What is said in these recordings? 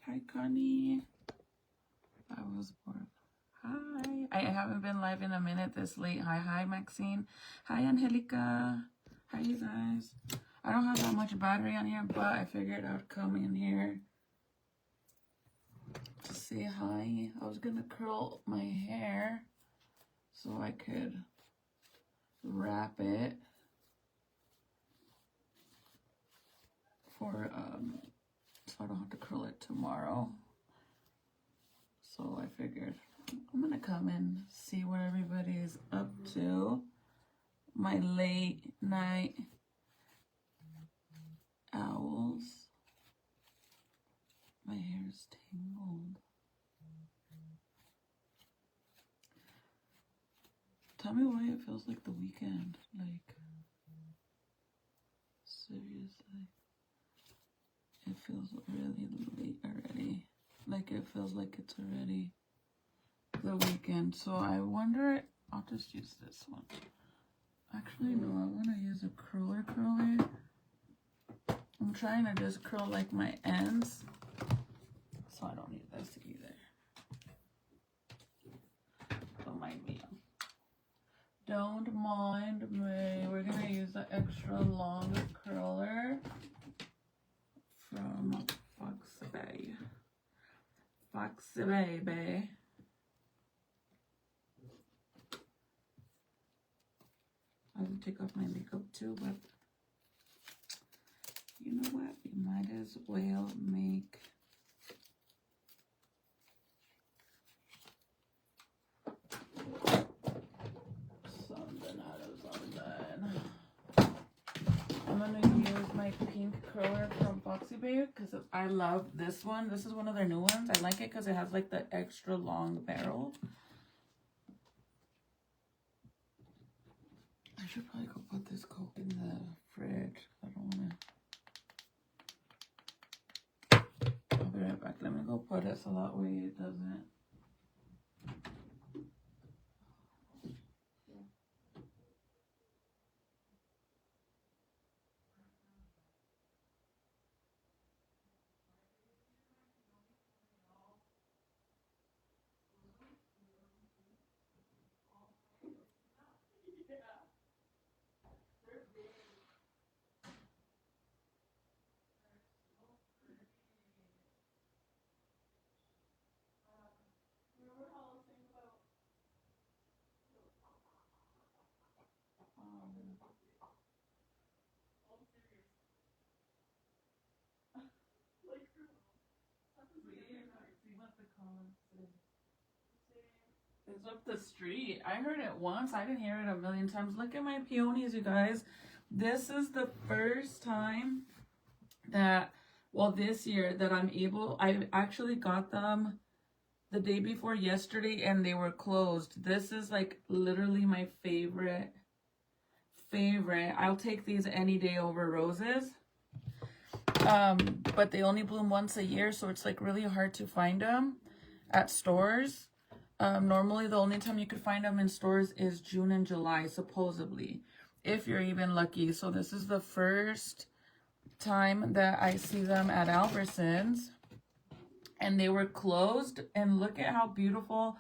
Hi, Connie. I was bored. Hi. I haven't been live in a minute this late. Hi, Maxine. Hi, Angelica. Hi, you guys. I don't have that much battery on here, but I figured I'd come in here to say hi. I was gonna curl my hair so I could wrap it for so I don't have to curl it tomorrow. So I figured I'm gonna come and see what everybody's up to. My late night owls. My hair's tangled. Tell me why it feels like the weekend. Like, seriously. It feels really late already. Like, it feels like it's already the weekend. So I wonder, I'll just use this one. Actually, no, I want to use a curler. I'm trying to just curl like my ends. So I don't need this either. Don't mind me. Don't mind me. We're going to use the extra long curler from Foxy Baby. I have to take off my makeup too, but you know what? We might as well make something out of something. I'm gonna use my pink curler from Foxy Babe because I love this one. This is one of their new ones. I like it because it has like the extra long barrel. I should probably go put this Coke in the fridge. I don't want to. I'll be right back. Let me go put it so that way it doesn't. It's up the street. I heard it once. I didn't hear it a million times. Look at my peonies, you guys. This is the first time that, well, this year that I actually got them the day before yesterday and they were closed. This is like literally my favorite. I'll take these any day over roses. But they only bloom once a year, so it's like really hard to find them at stores. Normally the only time you could find them in stores is June and July, supposedly, if you're even lucky. So this is the first time that I see them at Albertsons, and they were closed. And look at how beautiful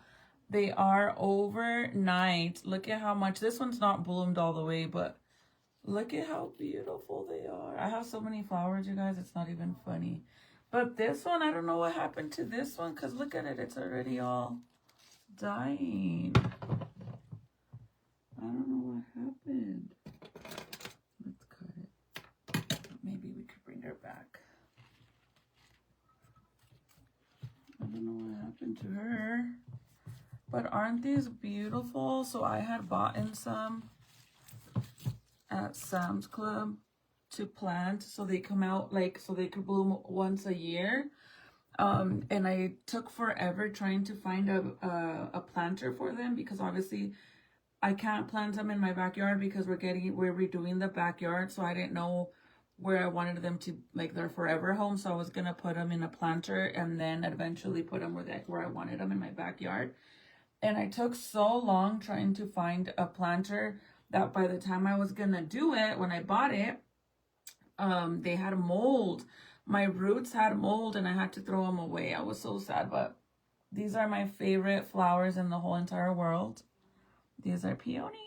They are overnight. Look at how much, this one's not bloomed all the way, but look at how beautiful they are. I have so many flowers, you guys, it's not even funny. But this one, I don't know what happened to this one, because look at it, it's already all dying. I don't know what happened. Let's cut it. Maybe we could bring her back. I don't know what happened to her. But aren't these beautiful? So I had bought in some at Sam's Club to plant so they come out like so they could bloom once a year. And I took forever trying to find a planter for them because obviously I can't plant them in my backyard because we're redoing the backyard, so I didn't know where I wanted them to, like their forever home. So I was gonna put them in a planter and then eventually put them where I wanted them in my backyard. And I took so long trying to find a planter that by the time I was gonna do it, when I bought it, they had mold. My roots had mold and I had to throw them away. I was so sad, but these are my favorite flowers in the whole entire world. These are peonies.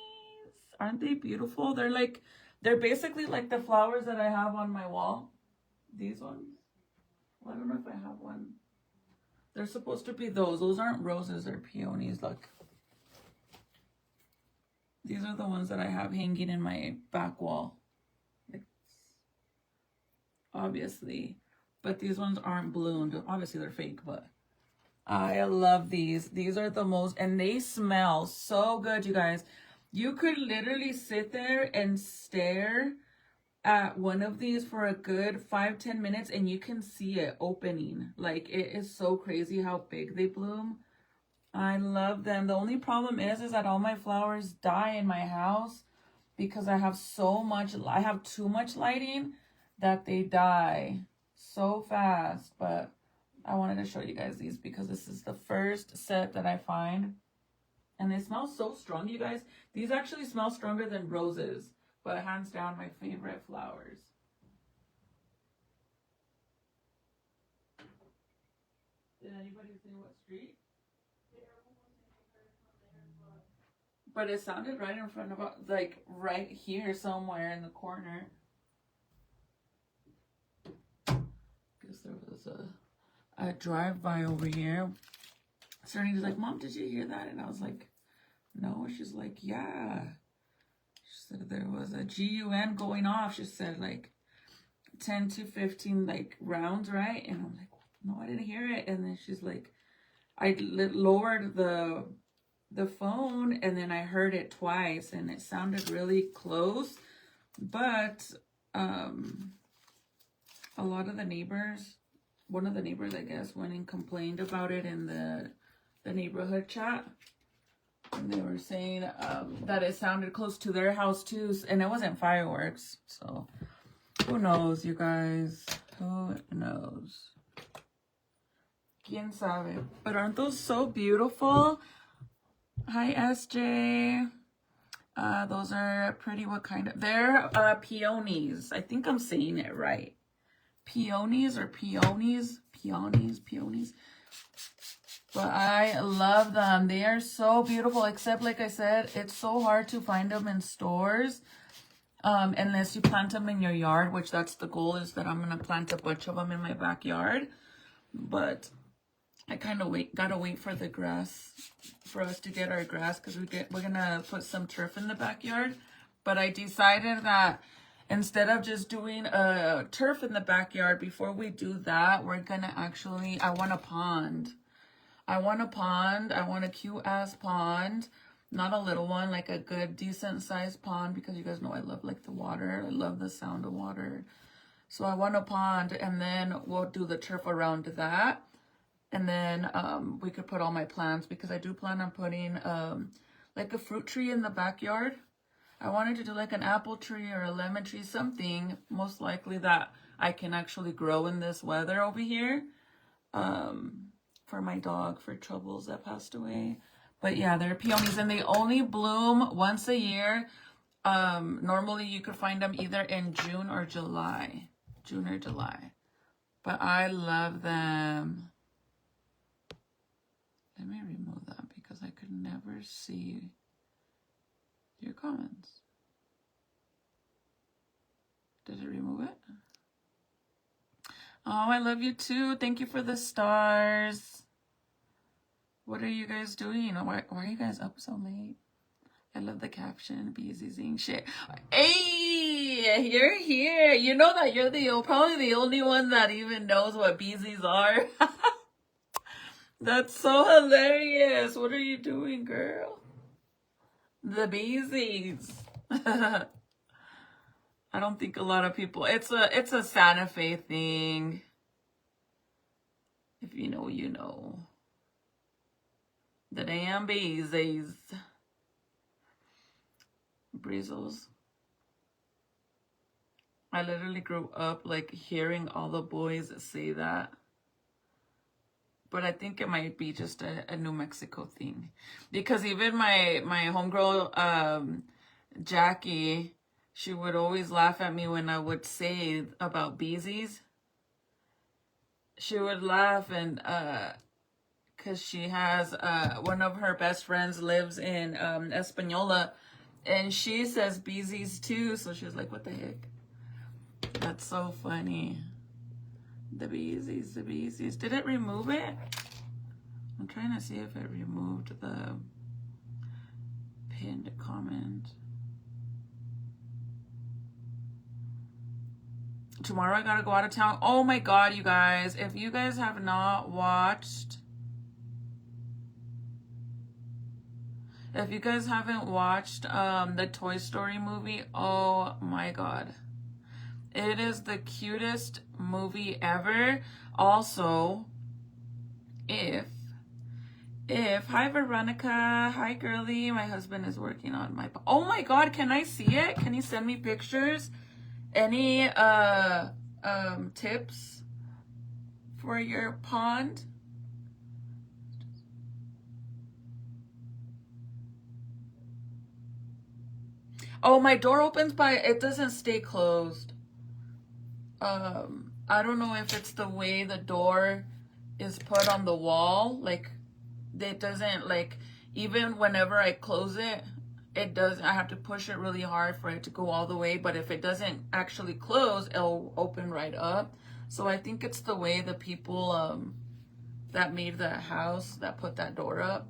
Aren't they beautiful? They're basically like the flowers that I have on my wall. These ones. Well, I don't know if I have one. They're supposed to be those. Those aren't roses, they're peonies. Look. These are the ones that I have hanging in my back wall. Obviously. But these ones aren't bloomed. Obviously, they're fake, but I love these. These are the most, and they smell so good, you guys. You could literally sit there and stare at one of these for a good 5-10 minutes and you can see it opening. Like, it is so crazy how big they bloom. I love them. The only problem is that all my flowers die in my house because I have too much lighting that they die so fast. But I wanted to show you guys these because this is the first set that I find. And they smell so strong, you guys. These actually smell stronger than roses. But hands down, my favorite flowers. Did anybody say what street? But it sounded right in front of, like, right here somewhere in the corner. Guess there was a drive-by over here. Serena's like, Mom, did you hear that? And I was like, no. She's like, yeah. She said there was a GUN going off. She said like 10 to 15 like rounds, right? And I'm like, no, I didn't hear it. And then she's like, I lowered the phone and then I heard it twice and it sounded really close. But a lot of the neighbors, one of the neighbors, I guess, went and complained about it in the neighborhood chat. And they were saying that it sounded close to their house too. And it wasn't fireworks. So who knows, you guys? Who knows? Quien sabe? But aren't those so beautiful? Hi, SJ. Those are pretty. What kind of? They're peonies. I think I'm saying it right. Peonies or peonies? Peonies. But I love them. They are so beautiful, except like I said, it's so hard to find them in stores unless you plant them in your yard, which that's the goal, is that I'm going to plant a bunch of them in my backyard. But I kind of gotta wait for the grass, for us to get our grass, because we're going to put some turf in the backyard. But I decided that instead of just doing a turf in the backyard, before we do that, we're going to actually, I want a pond. I want a cute-ass pond, not a little one, like a good, decent-sized pond, because you guys know I love, like, the water. I love the sound of water. So I want a pond, and then we'll do the turf around that. And then we could put all my plants, because I do plan on putting, like, a fruit tree in the backyard. I wanted to do, like, an apple tree or a lemon tree, something, most likely, that I can actually grow in this weather over here. For my dog, for Troubles, that passed away. But yeah, they're peonies and they only bloom once a year. Normally you could find them either in June or July. But I love them. Let me remove that because I never see your comments. Did it remove it? Oh, I love you too. Thank you for the stars. What are you guys doing? Why are you guys up so late? I love the caption. Beezies eating shit. Hey, you're here. You know that you're probably the only one that even knows what Beezies are. That's so hilarious. What are you doing, girl? The Beezies. I don't think a lot of people. It's a Santa Fe thing. If you know, you know. The damn Beezies. Breezels. I literally grew up like hearing all the boys say that. But I think it might be just a New Mexico thing. Because even my homegirl, Jackie, she would always laugh at me when I would say about Beezies. She would laugh and, because she has, one of her best friends lives in Espanola. And she says Beezies too. So she was like, what the heck? That's so funny. The Beezies, the Beezies. Did it remove it? I'm trying to see if it removed the pinned comment. Tomorrow I gotta go out of town. Oh my god, you guys. If you guys have not watched... If you guys haven't watched the Toy Story movie, oh my god. It is the cutest movie ever. Also, hi Veronica, hi girly, my husband is working on my, oh my god, can I see it? Can you send me pictures? Any tips for your pond? Oh, my door opens by, it doesn't stay closed. I don't know if it's the way the door is put on the wall. Like, it doesn't, like, even whenever I close it, it doesn't, I have to push it really hard for it to go all the way. But if it doesn't actually close, it'll open right up. So I think it's the way the people that made the house that put that door up.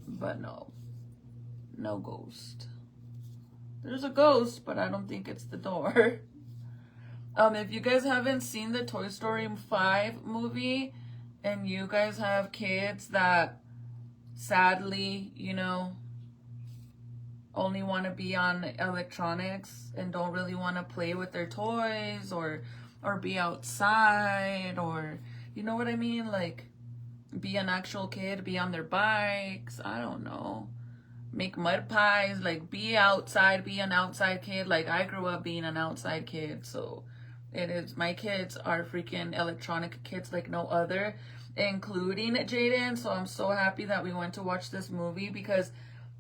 But no ghost. There's a ghost, but I don't think it's the door. If you guys haven't seen the Toy Story 5 movie and you guys have kids that sadly, you know, only want to be on electronics and don't really want to play with their toys or be outside, or you know what I mean, like be an actual kid, be on their bikes, I don't know, make mud pies, like be outside, be an outside kid. Like I grew up being an outside kid, so it is, my kids are freaking electronic kids like no other, including Jaden. So I'm so happy that we went to watch this movie, because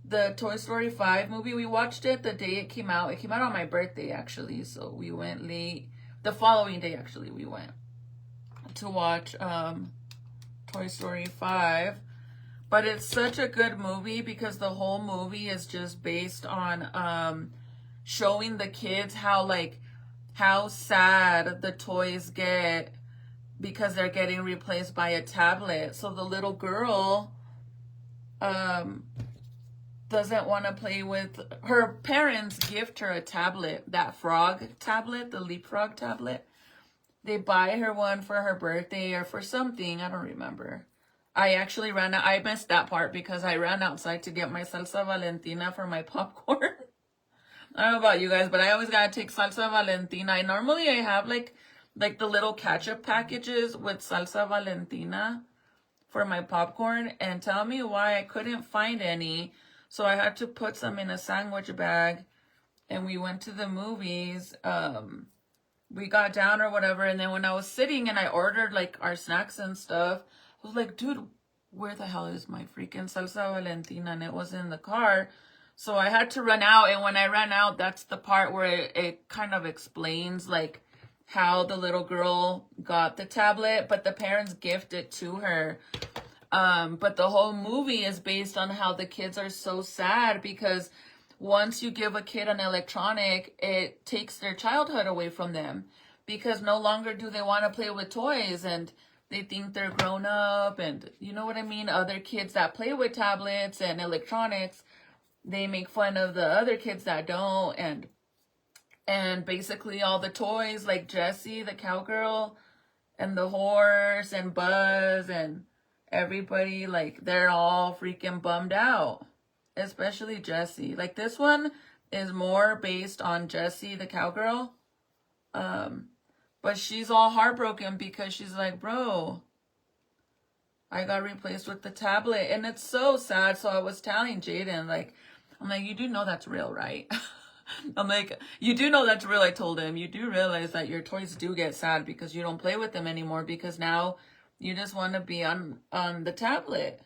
the Toy Story 5 movie, we watched it the day it came out. It came out on my birthday, actually. So we went late. The following day, actually, we went to watch Toy Story 5. But it's such a good movie because the whole movie is just based on showing the kids how sad the toys get because they're getting replaced by a tablet. So the little girl doesn't want to play with, her parents gift her a tablet, that frog tablet, the leapfrog tablet. They buy her one for her birthday or for something, I don't remember. I actually ran out, I missed that part because I ran outside to get my salsa Valentina for my popcorn. I don't know about you guys, but I always gotta take salsa Valentina. Normally I have like the little ketchup packages with salsa Valentina for my popcorn, and tell me why I couldn't find any. So I had to put some in a sandwich bag, and we went to the movies. We got down or whatever, and then when I was sitting and I ordered like our snacks and stuff, I was like, dude, where the hell is my freaking salsa Valentina? And it was in the car. So I had to run out, and when I ran out, that's the part where it kind of explains like how the little girl got the tablet, but the parents gifted to her. But the whole movie is based on how the kids are so sad because once you give a kid an electronic, it takes their childhood away from them because no longer do they want to play with toys and they think they're grown up, and you know what I mean? Other kids that play with tablets and electronics, they make fun of the other kids that don't, and basically all the toys like Jessie, the cowgirl, and the horse and Buzz and everybody, like they're all freaking bummed out. Especially Jessie. Like this one is more based on Jessie, the cowgirl. But she's all heartbroken because she's like, bro, I got replaced with the tablet. And it's so sad. So I was telling Jaden, like, I'm like, you do know that's real, right? I'm like, you do know that's real. I told him, you do realize that your toys do get sad because you don't play with them anymore because now you just want to be on the tablet.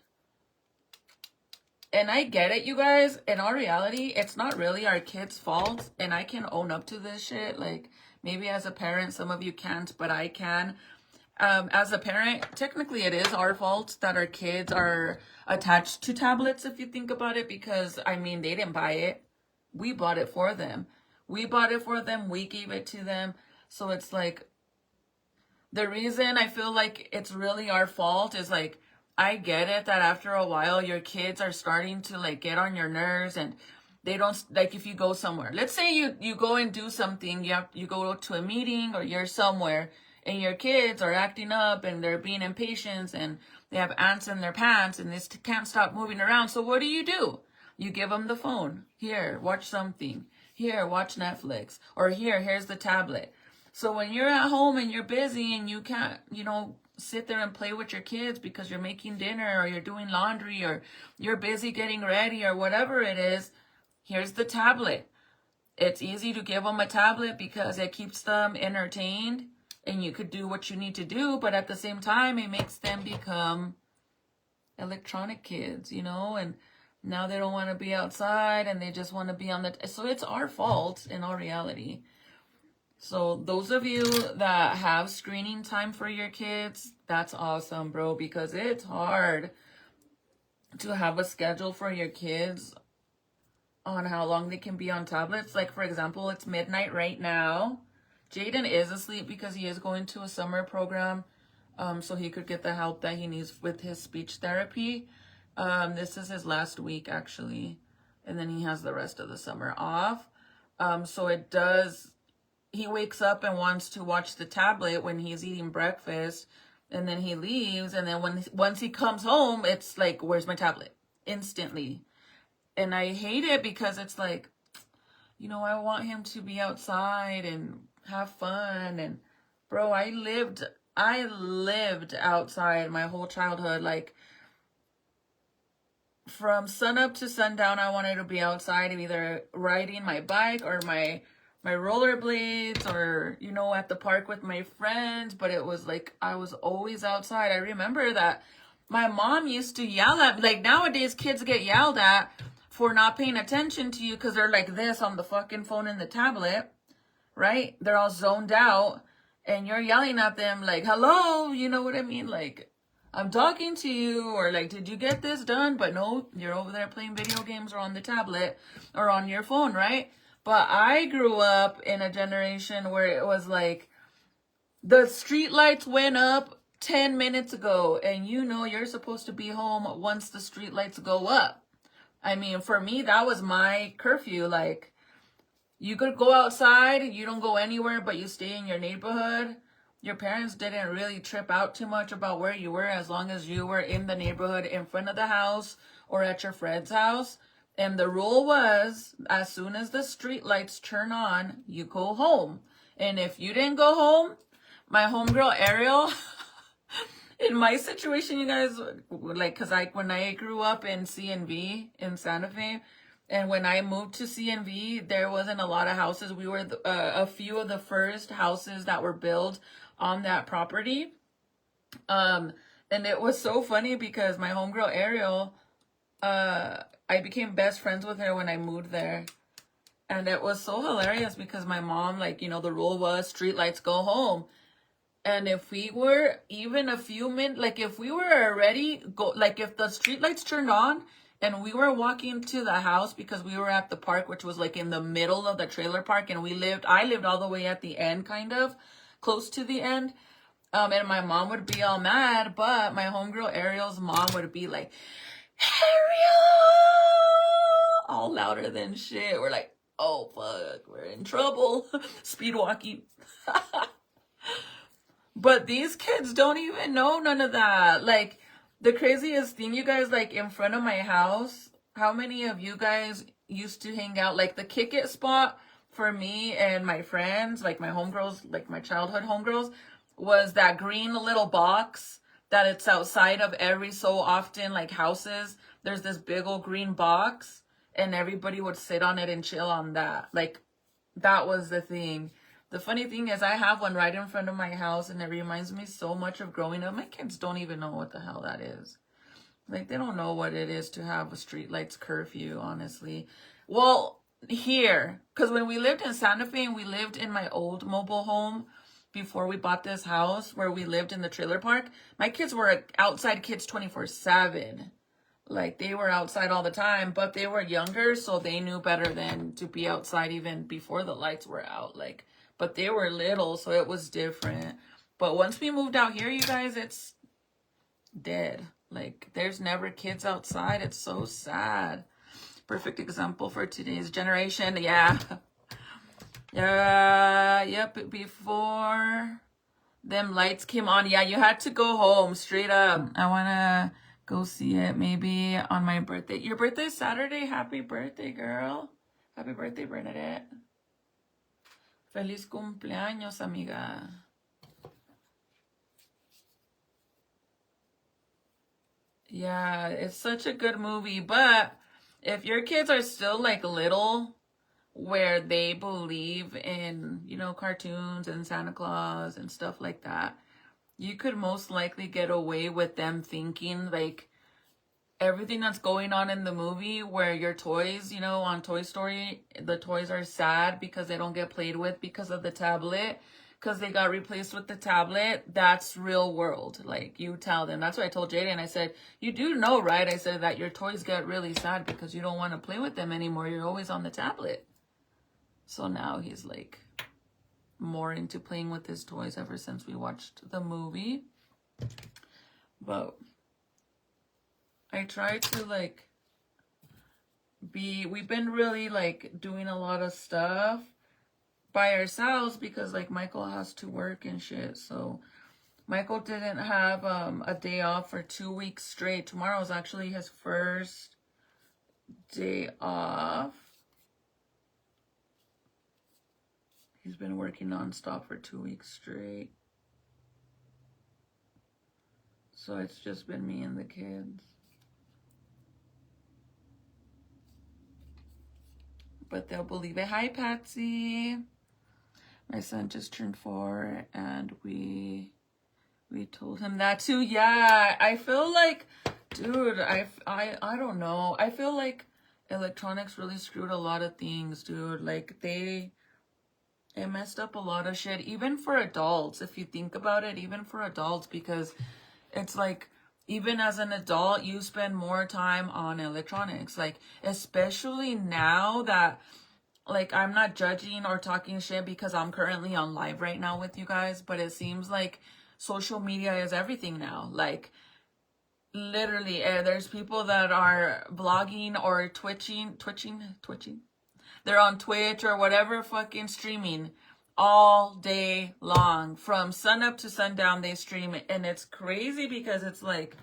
And I get it, you guys. In our reality, it's not really our kids' fault. And I can own up to this shit. Like, maybe as a parent, some of you can't, but I can. As a parent, technically it is our fault that our kids are attached to tablets, if you think about it. Because, I mean, they didn't buy it. We bought it for them. We bought it for them. We gave it to them. So it's like, the reason I feel like it's really our fault is like, I get it that after a while your kids are starting to like get on your nerves and they don't, like if you go somewhere, let's say you go and do something, you go to a meeting or you're somewhere and your kids are acting up and they're being impatient and they have ants in their pants and they can't stop moving around. So what do? You give them the phone. Here, watch something. Here, watch Netflix. Or here's the tablet. So when you're at home and you're busy and you can't, sit there and play with your kids because you're making dinner or you're doing laundry or you're busy getting ready or whatever it is, here's the tablet. It's easy to give them a tablet because it keeps them entertained and you could do what you need to do, but at the same time, it makes them become electronic kids, and now they don't want to be outside and they just want to be on so it's our fault in our reality. So those of you that have screening time for your kids, that's awesome, bro, because it's hard to have a schedule for your kids on how long they can be on tablets. Like, for example, it's midnight right now. Jaden is asleep because he is going to a summer program, so he could get the help that he needs with his speech therapy. This is his last week, actually, and then he has the rest of the summer off. So it does... He wakes up and wants to watch the tablet when he's eating breakfast, and then he leaves, and then once he comes home, it's like, where's my tablet? Instantly. And I hate it because it's like, I want him to be outside and have fun. And bro, I lived outside my whole childhood. Like, from sunup to sundown, I wanted to be outside, either riding my bike or my rollerblades or, at the park with my friends. But it was like, I was always outside. I remember that my mom used to yell at me. Like, nowadays, kids get yelled at for not paying attention to you because they're like this on the fucking phone and the tablet, right? They're all zoned out and you're yelling at them like, hello, you know what I mean? Like, I'm talking to you, or like, did you get this done? But no, you're over there playing video games or on the tablet or on your phone, right? But I grew up in a generation where it was like, the street lights went up 10 minutes ago, and you're supposed to be home once the street lights go up. I mean, for me, that was my curfew. Like, you could go outside, you don't go anywhere, but you stay in your neighborhood. Your parents didn't really trip out too much about where you were, as long as you were in the neighborhood in front of the house or at your friend's house. And the rule was, as soon as the street lights turn on, you go home. And if you didn't go home, my homegirl Ariel, in my situation, you guys, like, because when I grew up in CNV in Santa Fe, and when I moved to CNV, there wasn't a lot of houses. We were a few of the first houses that were built on that property. And it was so funny because my homegirl Ariel, I became best friends with her when I moved there. And it was so hilarious because my mom, like, the rule was street lights go home. And if we were even a few minutes, like if we were already like if the street lights turned on and we were walking to the house because we were at the park, which was like in the middle of the trailer park, and I lived all the way at the end, kind of close to the end. And my mom would be all mad, but my homegirl Ariel's mom would be like, Ariel, all louder than shit. We're like, oh fuck, we're in trouble. Speed walking. But these kids don't even know none of that. Like, the craziest thing, you guys, like, in front of my house, how many of you guys used to hang out? Like, the kick it spot for me and my friends, like my homegirls, like my childhood homegirls, was that green little box that it's outside of every so often, like, houses. There's this big old green box, and everybody would sit on it and chill on that. Like, that was the thing. The funny thing is I have one right in front of my house, and it reminds me so much of growing up. My kids don't even know what the hell that is. Like, they don't know what it is to have a streetlights curfew, honestly. Well, here, because when we lived in Santa Fe and we lived in my old mobile home before we bought this house where we lived in the trailer park, my kids were outside kids 24/7. Like, they were outside all the time, but they were younger, so they knew better than to be outside even before the lights were out. Like, but they were little, so it was different. But once we moved out here, you guys, it's dead. Like, there's never kids outside. It's so sad. Perfect example for today's generation. Yeah. Yep, before them lights came on. Yeah, you had to go home, straight up. I want to go see it maybe on my birthday. Your birthday's Saturday? Happy birthday, girl. Happy birthday, Bernadette. Feliz cumpleaños, amiga. Yeah, it's such a good movie. But if your kids are still like little, where they believe in, you know, cartoons and Santa Claus and stuff like that, you could most likely get away with them thinking like everything that's going on in the movie, where your toys, you know, on Toy Story, the toys are sad because they don't get played with because of the tablet, because they got replaced with the tablet. That's real world. Like, you tell them. That's what I told Jaden. I said, you do know, right? I said that your toys get really sad because you don't want to play with them anymore. You're always on the tablet. So now he's like more into playing with his toys ever since we watched the movie. But I try to like we've been really like doing a lot of stuff by ourselves because like Michael has to work and shit. So Michael didn't have a day off for 2 weeks straight. Tomorrow is actually his first day off. He's been working nonstop for 2 weeks straight. So it's just been me and the kids. But they'll believe it. Hi, Patsy. My son just turned 4, and we told him that too. Yeah, I feel like, dude, I don't know. I feel like electronics really screwed a lot of things, dude. Like, it messed up a lot of shit, even for adults, if you think about it, even for adults, because it's like, even as an adult, you spend more time on electronics. Like, especially now that, like, I'm not judging or talking shit because I'm currently on live right now with you guys, but it seems like social media is everything now. Like, literally, there's people that are vlogging or twitching. They're on Twitch or whatever, fucking streaming all day long. From sun up to sundown, they stream it. And it's crazy because it's like,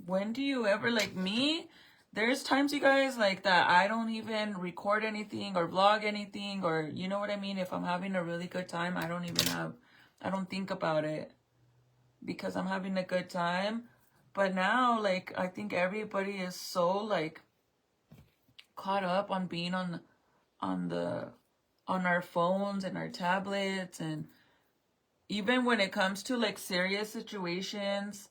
when do you ever, like me, there's times, you guys, like that I don't even record anything or vlog anything, or you know what I mean? If I'm having a really good time, I don't think about it because I'm having a good time. But now, like, I think everybody is so like caught up on being on our phones and our tablets, and even when it comes to like serious situations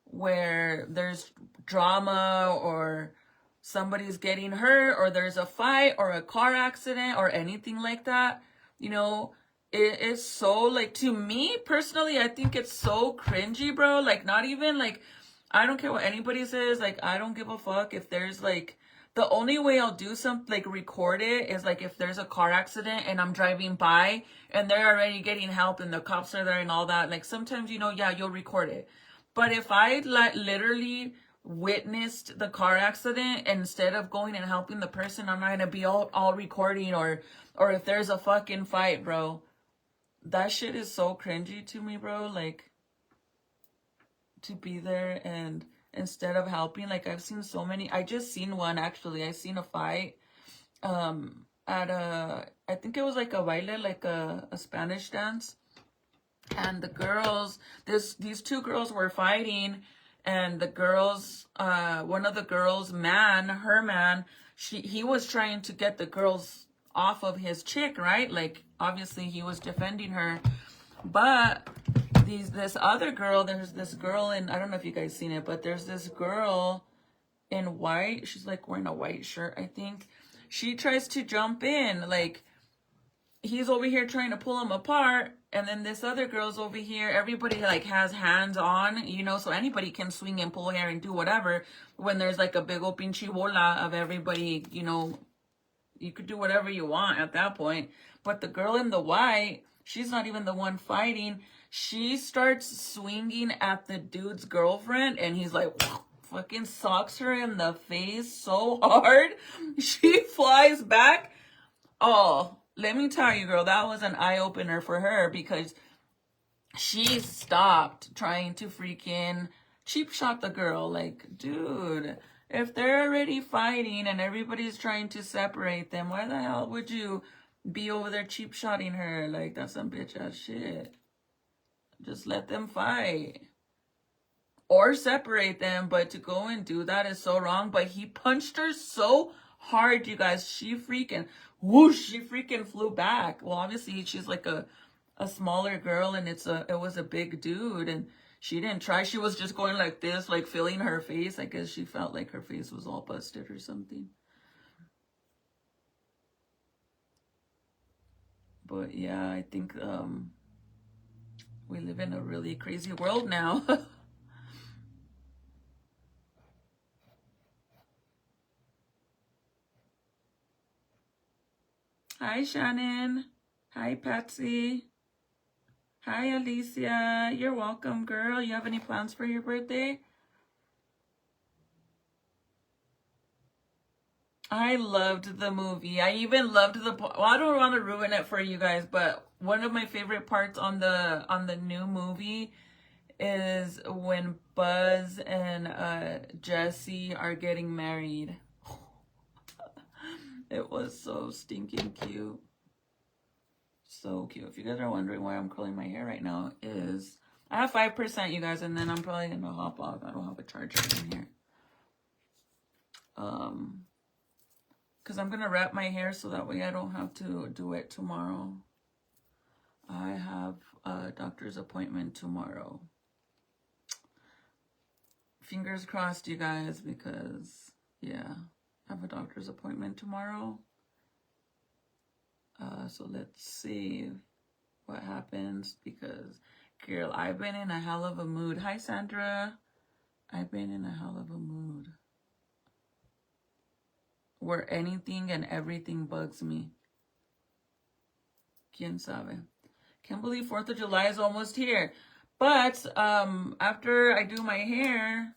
where there's drama or somebody's getting hurt or there's a fight or a car accident or anything like that, you know, it is so, like, to me personally, I think it's so cringy, bro. Like, not even like, I don't care what anybody says. Like, I don't give a fuck if there's like, the only way I'll do something like record it is like if there's a car accident and I'm driving by and they're already getting help and the cops are there and all that. Like, sometimes, you know, yeah, you'll record it. But if I literally witnessed the car accident, and instead of going and helping the person, I'm not gonna be all recording, or if there's a fucking fight, bro. That shit is so cringy to me, bro. Like, to be there and instead of helping, like, I've seen so many. I just seen one, actually. I seen a fight at a, I think it was like a baile, like a Spanish dance. And the girls, these two girls were fighting, and the girls, one of the girls, her man, he was trying to get the girls off of his chick, right? Like, obviously he was defending her, but this other girl, there's this girl in, I don't know if you guys seen it, but there's this girl in white. She's like wearing a white shirt, I think. She tries to jump in, like, he's over here trying to pull him apart, and then this other girl's over here. Everybody like has hands on, you know, so anybody can swing and pull hair and do whatever. When there's like a big old pinche bola of everybody, you know, you could do whatever you want at that point. But the girl in the white, she's not even the one fighting. She starts swinging at the dude's girlfriend, and he's like, fucking socks her in the face so hard. She flies back. Oh, let me tell you, girl, that was an eye-opener for her, because she stopped trying to freaking cheap shot the girl. Like, dude, if they're already fighting and everybody's trying to separate them, why the hell would you be over there cheap shotting her? Like, that's some bitch ass shit. Just let them fight. Or separate them, but to go and do that is so wrong. But he punched her so hard, you guys. She freaking, whoosh, she freaking flew back. Well, obviously she's like a smaller girl, and it was a big dude, and she didn't try. She was just going like this, like feeling her face. I guess she felt like her face was all busted or something. But yeah, I think we live in a really crazy world now. Hi, Shannon. Hi, Patsy. Hi, Alicia. You're welcome, girl. You have any plans for your birthday? I loved the movie. I even loved well, I don't want to ruin it for you guys, but one of my favorite parts on the new movie is when Buzz and Jesse are getting married. It was so stinking cute. So cute. If you guys are wondering why I'm curling my hair right now, is I have 5%, you guys, and then I'm probably gonna hop off. I don't have a charger in here. Because I'm gonna wrap my hair so that way I don't have to do it tomorrow. I have a doctor's appointment tomorrow. Fingers crossed, you guys, because yeah, I have a doctor's appointment tomorrow. So let's see what happens, because girl, I've been in a hell of a mood. Hi, Sandra. I've been in a hell of a mood where anything and everything bugs me. Quien sabe. Can't believe 4th of July is almost here. But after I do my hair,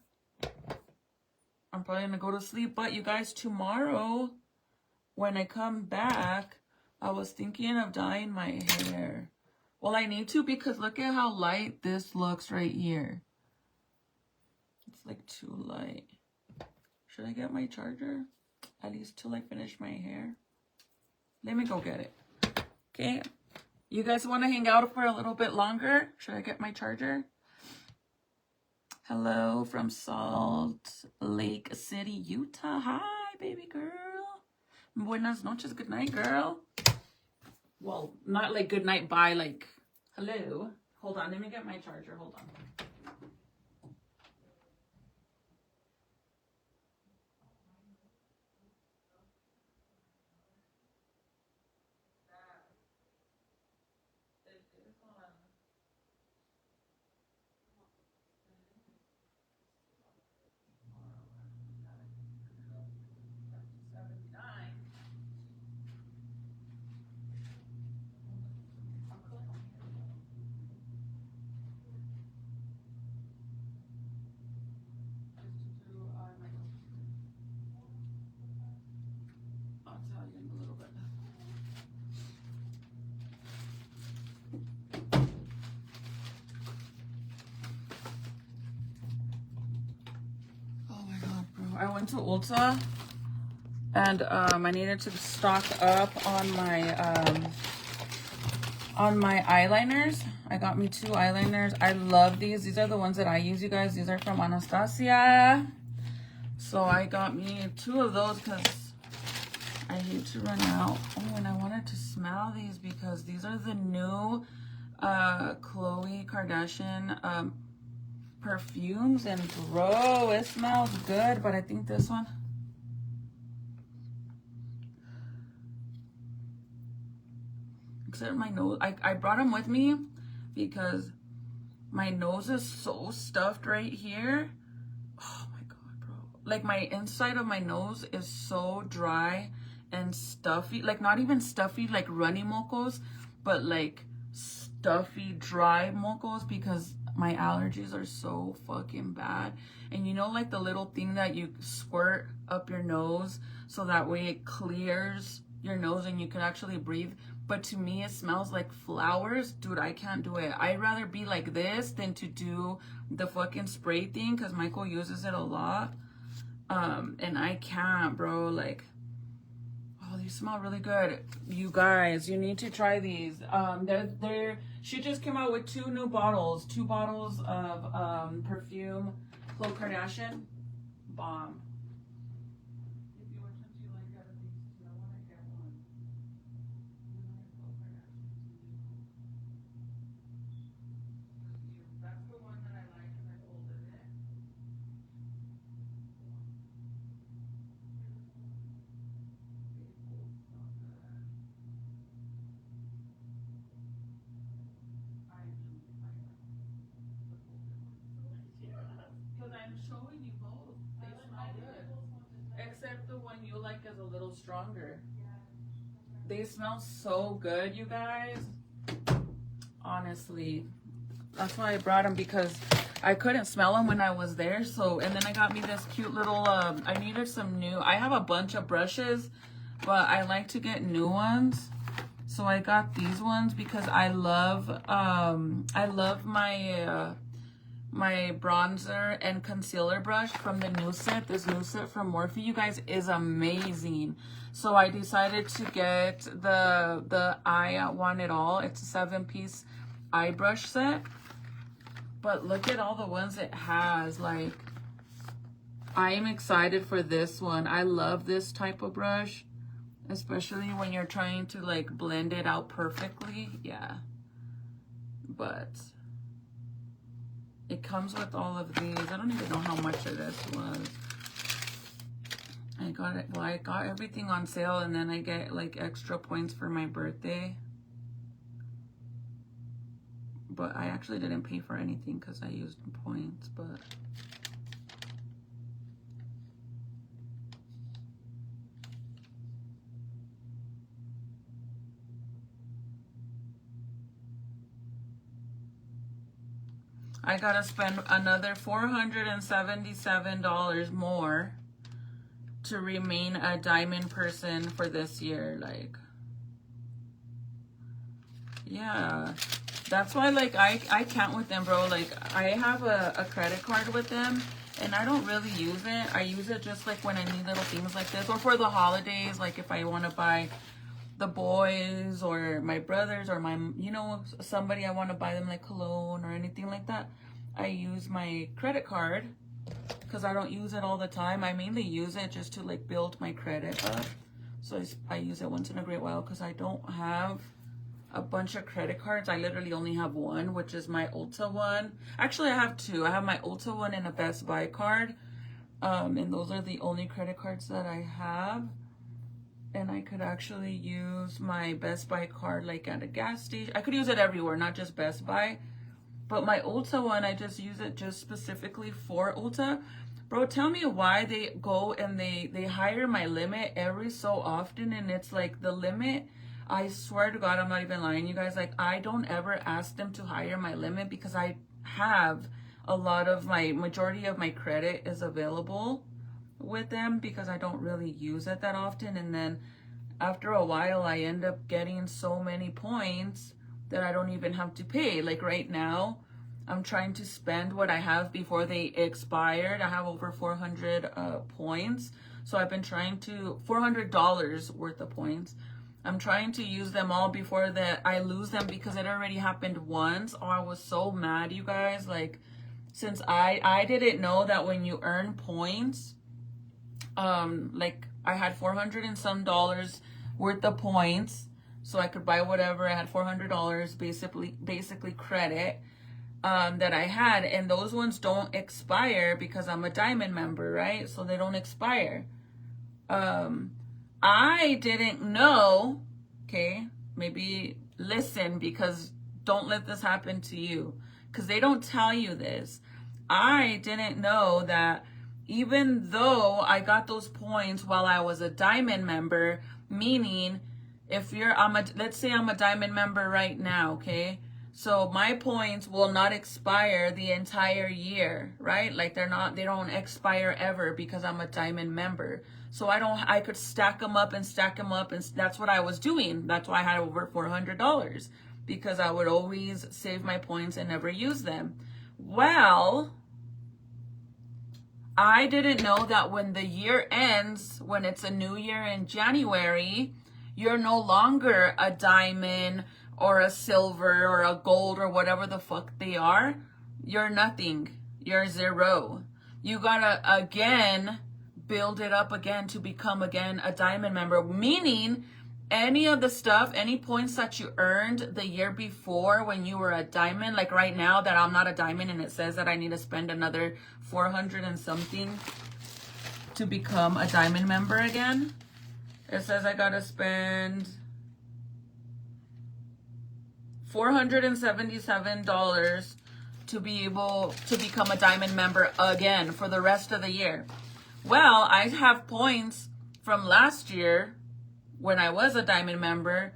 I'm probably gonna go to sleep. But you guys, tomorrow when I come back, I was thinking of dyeing my hair. Well, I need to, because look at how light this looks right here. It's like too light. Should I get my charger? At least till I finish my hair. Let me go get it. Okay. You guys want to hang out for a little bit longer? Should I get my charger? Hello from Salt Lake City, Utah. Hi, baby girl. Buenas noches. Good night, girl. Well, not like good night, bye, like hello. Hold on, let me get my charger. Hold on. I went to Ulta and I needed to stock up on my eyeliners. I got me 2 eyeliners. I love these. These are the ones that I use, you guys. These are from Anastasia. So I got me 2 of those because I hate to run out. Oh, and I wanted to smell these because these are the new Khloe Kardashian perfumes, and bro, it smells good. But I think this one, except my nose, I brought them with me because my nose is so stuffed right here. Oh my god, bro, like my inside of my nose is so dry and stuffy, like not even stuffy like runny mocos, but like stuffy dry mocos because my allergies are so fucking bad. And you know, like the little thing that you squirt up your nose so that way it clears your nose and you can actually breathe, but to me it smells like flowers. Dude, I can't do it. I'd rather be like this than to do the fucking spray thing because Michael uses it a lot, and I can't, bro. Like, oh, these smell really good. You guys, you need to try these. She just came out with 2 new bottles. 2 bottles of perfume. Khloe Kardashian. Bomb. If you want to like out of these 2, I want to get one. That's the one that I like and I folded it. Because I'm showing you both. They smell good. Except the one you like is a little stronger. They smell so good, you guys. Honestly. That's why I brought them, because I couldn't smell them when I was there. So, and then I got me this cute little, I needed some new, I have a bunch of brushes, but I like to get new ones. So I got these ones because I love my, my bronzer and concealer brush from the new set. This new set from Morphe, you guys, is amazing. So I decided to get the I Want It All. It's a 7-piece eye brush set. But look at all the ones it has. Like, I am excited for this one. I love this type of brush, especially when you're trying to like blend it out perfectly. Yeah. But it comes with all of these. I don't even know how much of this was. I got it. Well, I got everything on sale, and then I get like extra points for my birthday. But I actually didn't pay for anything because I used points. But I gotta spend another $477 more to remain a diamond person for this year. Like, yeah, that's why, like, I can't with them, bro. Like, I have a credit card with them and I don't really use it. I use it just like when I need little things like this, or for the holidays, like if I want to buy the boys or my brothers or my, you know, somebody, I want to buy them like cologne or anything like that. I use my credit card because I don't use it all the time. I mainly use it just to like build my credit up. So I use it once in a great while because I don't have a bunch of credit cards. I literally only have one, which is my Ulta one. Actually, I have 2. I have my Ulta one and a Best Buy card. And those are the only credit cards that I have. And I could actually use my Best Buy card like at a gas station. I could use it everywhere, not just Best Buy. But my Ulta one, I just use it just specifically for Ulta. Bro, tell me why they go and they hire my limit every so often. And it's like the limit, I swear to God, I'm not even lying, you guys. Like, I don't ever ask them to hire my limit because I have a lot of majority of my credit is available with them because I don't really use it that often. And then after a while, I end up getting so many points that I don't even have to pay. Like right now, I'm trying to spend what I have before they expired. I have over 400 points. So I've been trying to, $400 worth of points. I'm trying to use them all before that I lose them, because it already happened once. Oh, I was so mad, you guys. Like, since I didn't know that when you earn points, like I had 400 and some dollars worth of points, so I could buy whatever. I had $400 basically credit that I had, and those ones don't expire because I'm a diamond member, right? So they don't expire. I didn't know, okay, maybe listen, because don't let this happen to you, because they don't tell you this. I didn't know that even though I got those points while I was a diamond member, meaning if let's say I'm a diamond member right now, okay? So my points will not expire the entire year, right? Like they don't expire ever because I'm a diamond member. So I could stack them up and stack them up, and that's what I was doing. That's why I had over $400, because I would always save my points and never use them. Well, I didn't know that when the year ends, when it's a new year in January, you're no longer a diamond or a silver or a gold or whatever the fuck they are. You're nothing. You're zero. You gotta again build it up again to become again a diamond member, meaning any of the stuff, any points that you earned the year before when you were a diamond, like right now that I'm not a diamond and it says that I need to spend another 400 and something to become a diamond member again. It says I gotta spend $477 to be able to become a diamond member again for the rest of the year. Well, I have points from last year when I was a diamond member,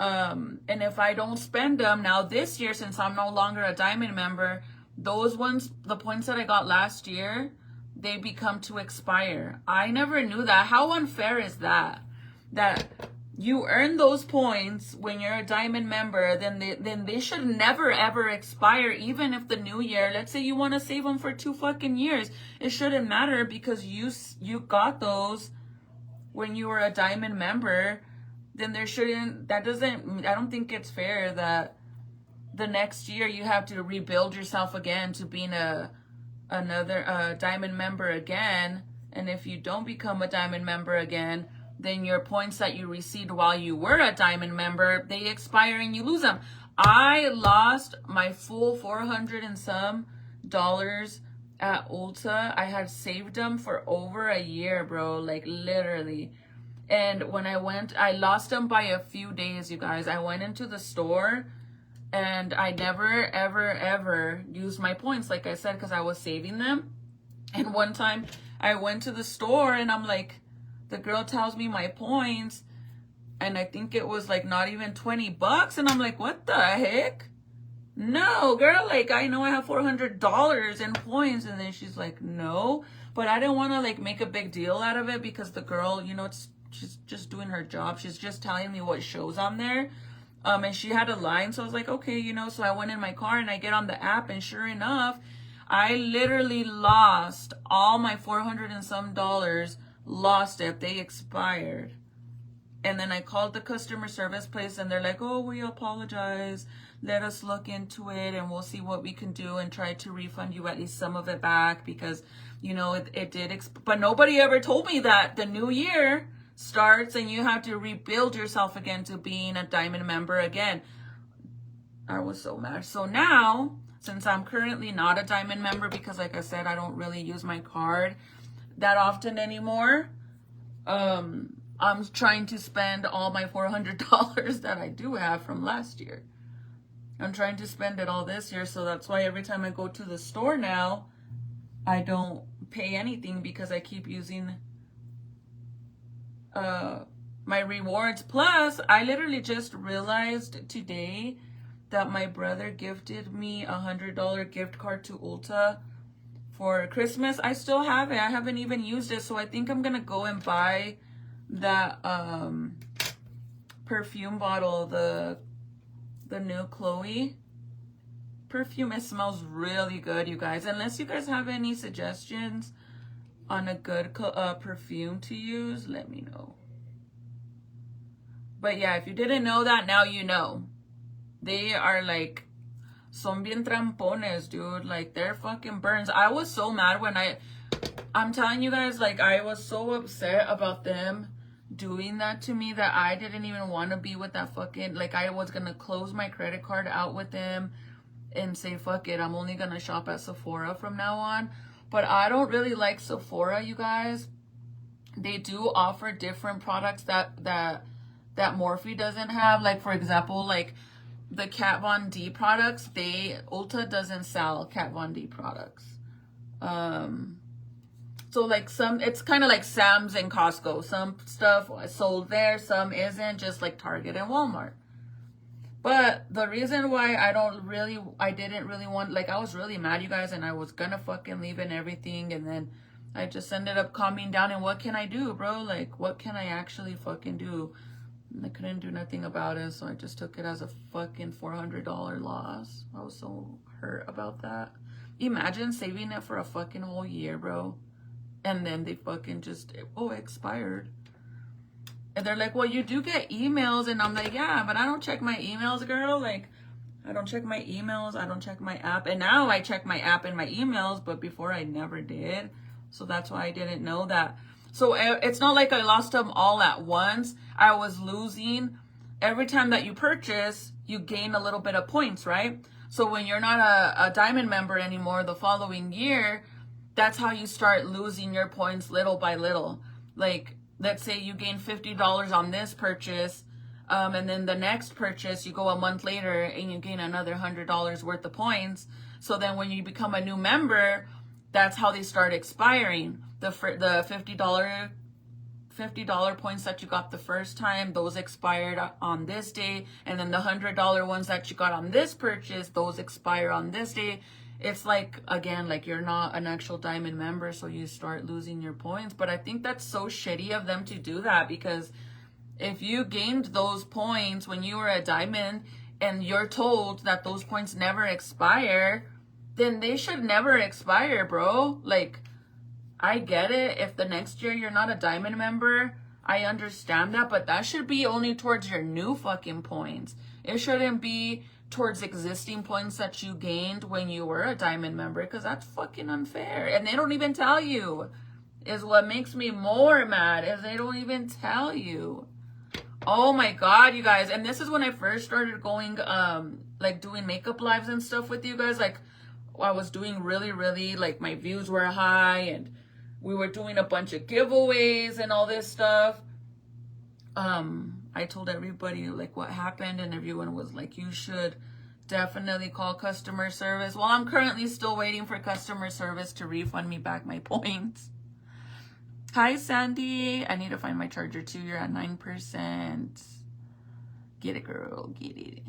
and if I don't spend them now this year, since I'm no longer a diamond member, those ones, the points that I got last year, they become to expire. I never knew that. How unfair is that? That you earn those points when you're a diamond member, then they should never ever expire, even if the new year, let's say you want to save them for 2 fucking years. It shouldn't matter because you got those when you were a diamond member. Then I don't think it's fair that the next year you have to rebuild yourself again to being another diamond member again. And if you don't become a diamond member again, then your points that you received while you were a diamond member, they expire and you lose them. I lost my full 400 and some dollars at Ulta. I had saved them for over a year, bro, like literally. And when I lost them by a few days, you guys. I went into the store and I never, ever, ever used my points, like I said, because I was saving them. And one time I went to the store and I'm like, the girl tells me my points, and I think it was like not even $20. And I'm like, what the heck? No, girl, like I know I have $400 in points. And then she's like, no. But I didn't want to like make a big deal out of it because the girl, she's just doing her job. She's just telling me what shows on there. And she had a line. So I was like, okay, so I went in my car and I get on the app, and sure enough, I literally lost all my 400 and some dollars. Lost it. They expired. And then I called the customer service place and they're like, oh, we apologize. Let us look into it and we'll see what we can do and try to refund you at least some of it back because, it did. But nobody ever told me that the new year starts and you have to rebuild yourself again to being a diamond member again. I was so mad. So now, since I'm currently not a diamond member because, like I said, I don't really use my card that often anymore, I'm trying to spend all my $400 that I do have from last year. I'm trying to spend it all this year, so that's why every time I go to the store now, I don't pay anything because I keep using my rewards. Plus, I literally just realized today that my brother gifted me a $100 gift card to Ulta for Christmas. I still have it. I haven't even used it. So I think I'm going to go and buy that perfume bottle, the new Chloe. perfume. It smells really good, you guys. Unless you guys have any suggestions on a good perfume to use, let me know. But yeah, if you didn't know that, now you know. They are like, son bien trampones, dude. Like, they're fucking burns. I was so mad when I'm telling you guys, like, I was so upset about them doing that to me that I didn't even want to be with that fucking, like, I was gonna close my credit card out with them and say, fuck it, I'm only gonna shop at Sephora from now on. But I don't really like Sephora, you guys. They do offer different products that Morphe doesn't have. Like, for example, like the Kat Von D products, Ulta doesn't sell Kat Von D products. So like it's kind of like Sam's and Costco. Some stuff sold there, some isn't, just like Target and Walmart. But the reason why I didn't really want, like, I was really mad, you guys, and I was gonna fucking leave and everything, and then I just ended up calming down, and what can I do, bro? Like, what can I actually fucking do? And I couldn't do nothing about it, so I just took it as a fucking $400 loss. I was so hurt about that. Imagine saving it for a fucking whole year, bro. And then they fucking just, expired. And they're like, well, you do get emails. And I'm like, yeah, but I don't check my emails, girl. Like, I don't check my emails. I don't check my app. And now I check my app and my emails, but before I never did. So that's why I didn't know that. So it's not like I lost them all at once. I was losing. Every time that you purchase, you gain a little bit of points, right? So when you're not a diamond member anymore the following year, that's how you start losing your points little by little. Like, let's say you gain $50 on this purchase, and then the next purchase, you go a month later and you gain another $100 worth of points. So then when you become a new member, that's how they start expiring. The $50 points that you got the first time, those expired on this day. And then the $100 ones that you got on this purchase, those expire on this day. It's like, again, like you're not an actual diamond member, so you start losing your points. But I think that's so shitty of them to do that, because if you gained those points when you were a diamond and you're told that those points never expire, then they should never expire, bro. Like, I get it. If the next year you're not a diamond member, I understand that, but that should be only towards your new fucking points. It shouldn't be towards existing points that you gained when you were a diamond member, because that's fucking unfair. And they don't even tell you. Is what makes me more mad, is they don't even tell you. Oh my god, you guys. And this is when I first started going like doing makeup lives and stuff with you guys. Like, I was doing really, like, my views were high and we were doing a bunch of giveaways and all this stuff. I told everybody like what happened, and everyone was like, you should definitely call customer service. Well, I'm currently still waiting for customer service to refund me back my points. Hi, Sandy. I need to find my charger too. You're at 9%. Get it, girl. Get it.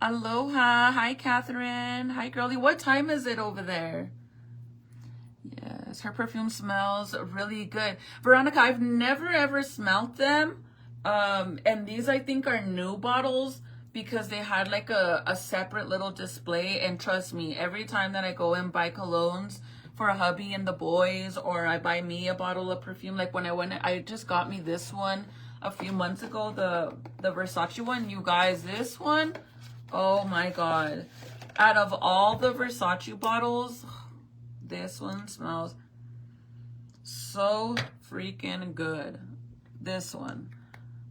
Aloha. Hi, Catherine. Hi, girlie. What time is it over there? Yes, her perfume smells really good. Veronica, I've never ever smelled them. And these I think are new bottles because they had like a separate little display. And trust me, every time that I go and buy colognes for a hubby and the boys, or I buy me a bottle of perfume, like when I just got me this one a few months ago, the Versace one. You guys, this one, oh my god. Out of all the Versace bottles, this one smells so freaking good. This one,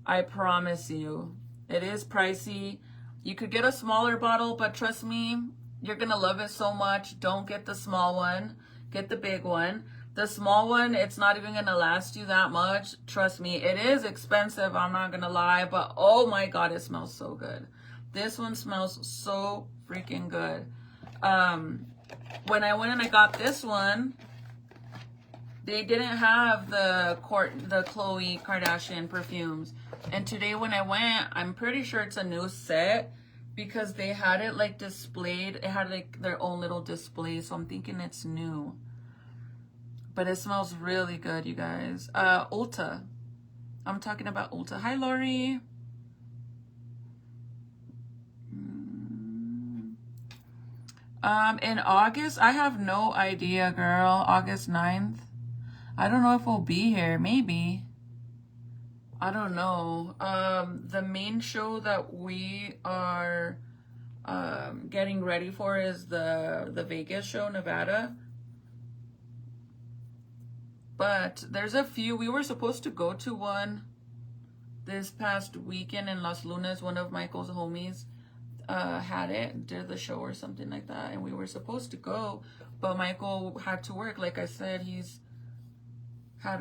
I promise you. It is pricey. You could get a smaller bottle, but trust me, you're gonna love it so much. Don't get the small one. Get the big one. The small one, it's not even gonna last you that much. Trust me, it is expensive, I'm not gonna lie, but oh my god, it smells so good. This one smells so freaking good. When I went and I got this one, they didn't have the Khloe Kardashian perfumes. And today when I went, I'm pretty sure it's a new set because they had it like displayed. It had like their own little display, so I'm thinking it's new. But it smells really good, you guys. Ulta. I'm talking about Ulta. Hi, Lori. In August, I have no idea, girl. August 9th. I don't know if we'll be here. Maybe. I don't know. The main show that we are getting ready for is the Vegas show, Nevada. But there's a few. We were supposed to go to one this past weekend in Las Lunas. One of Michael's homies had it, did the show or something like that, and we were supposed to go, but Michael had to work. Like I said, he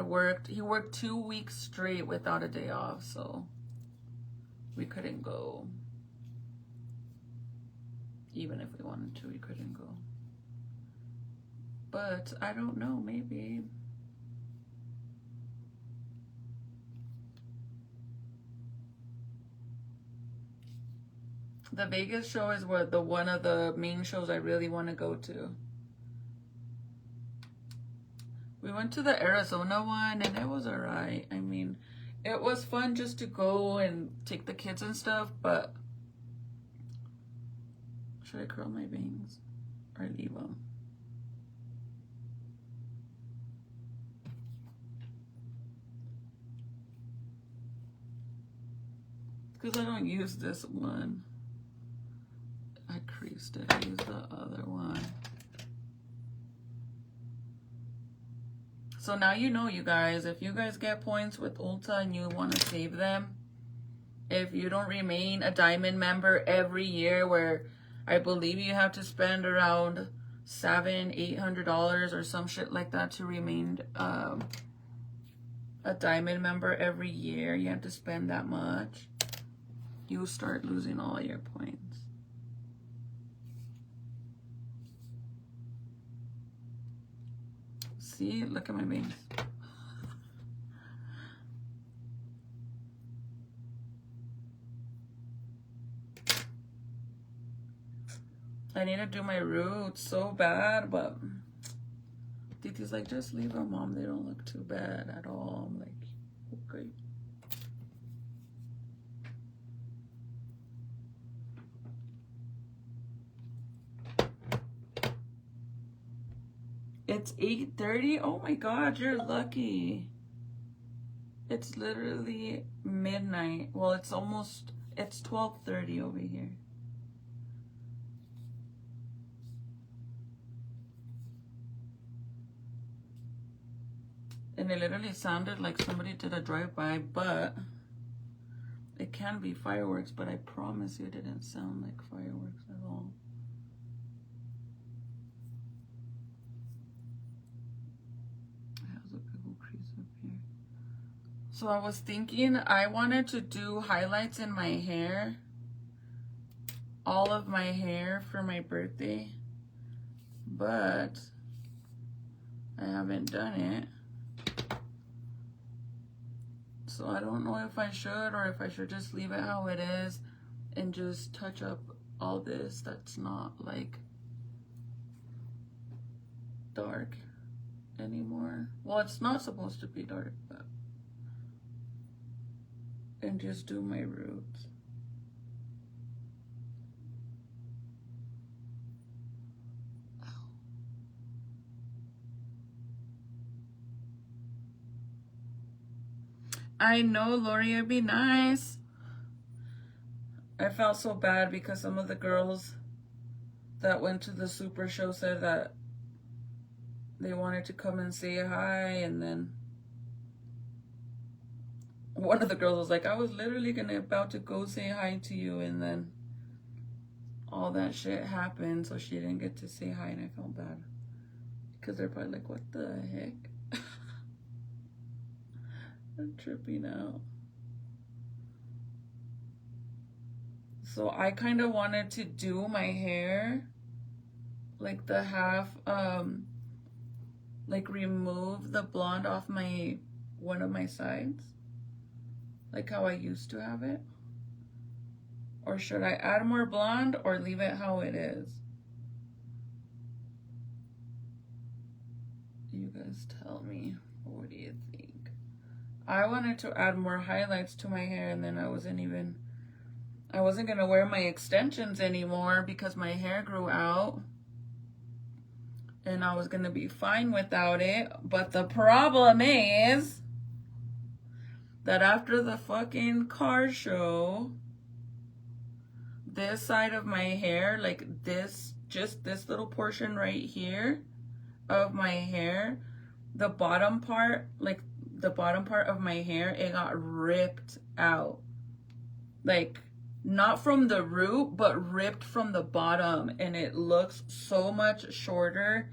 worked 2 weeks straight without a day off, so we couldn't go. Even if we wanted to, we couldn't go. But I don't know, maybe. The Vegas show is one of the main shows I really want to go to. We went to the Arizona one and it was alright. I mean, it was fun just to go and take the kids and stuff, but should I curl my bangs or leave them? Because I don't use this one. I creased it. I used the other one. So now you know, you guys, if you guys get points with Ulta and you want to save them, if you don't remain a diamond member every year, where I believe you have to spend around $700-800 or some shit like that to remain a diamond member every year, you have to spend that much, you start losing all your points. See, look at my bangs. I need to do my roots so bad, but Titi's like, just leave them, Mom. They don't look too bad at all. I'm like, okay. It's 8:30. Oh my God, you're lucky. It's literally midnight. Well, it's 12:30 over here. And it literally sounded like somebody did a drive-by, but it can be fireworks, but I promise you it didn't sound like fireworks at all. So I was thinking I wanted to do highlights in my hair, all of my hair for my birthday, but I haven't done it. So I don't know if I should or if I should just leave it how it is and just touch up all this that's not like dark anymore. Well, it's not supposed to be dark, but and just do my roots. I know, Lori, it'd be nice. I felt so bad because some of the girls that went to the super show said that they wanted to come and say hi, and then one of the girls was like, I was literally about to go say hi to you, and then all that shit happened, so she didn't get to say hi, and I felt bad. Because they're probably like, what the heck? I'm tripping out. So I kind of wanted to do my hair, like the half, like remove the blonde off one of my sides. Like how I used to have it? Or should I add more blonde or leave it how it is? You guys tell me. What do you think? I wanted to add more highlights to my hair, and then I wasn't going to wear my extensions anymore because my hair grew out. and I was gonna be fine without it. But the problem is that after the fucking car show, this side of my hair, like this, just this little portion right here of my hair, the bottom part, like the bottom part of my hair, it got ripped out. Like, not from the root, but ripped from the bottom. And it looks so much shorter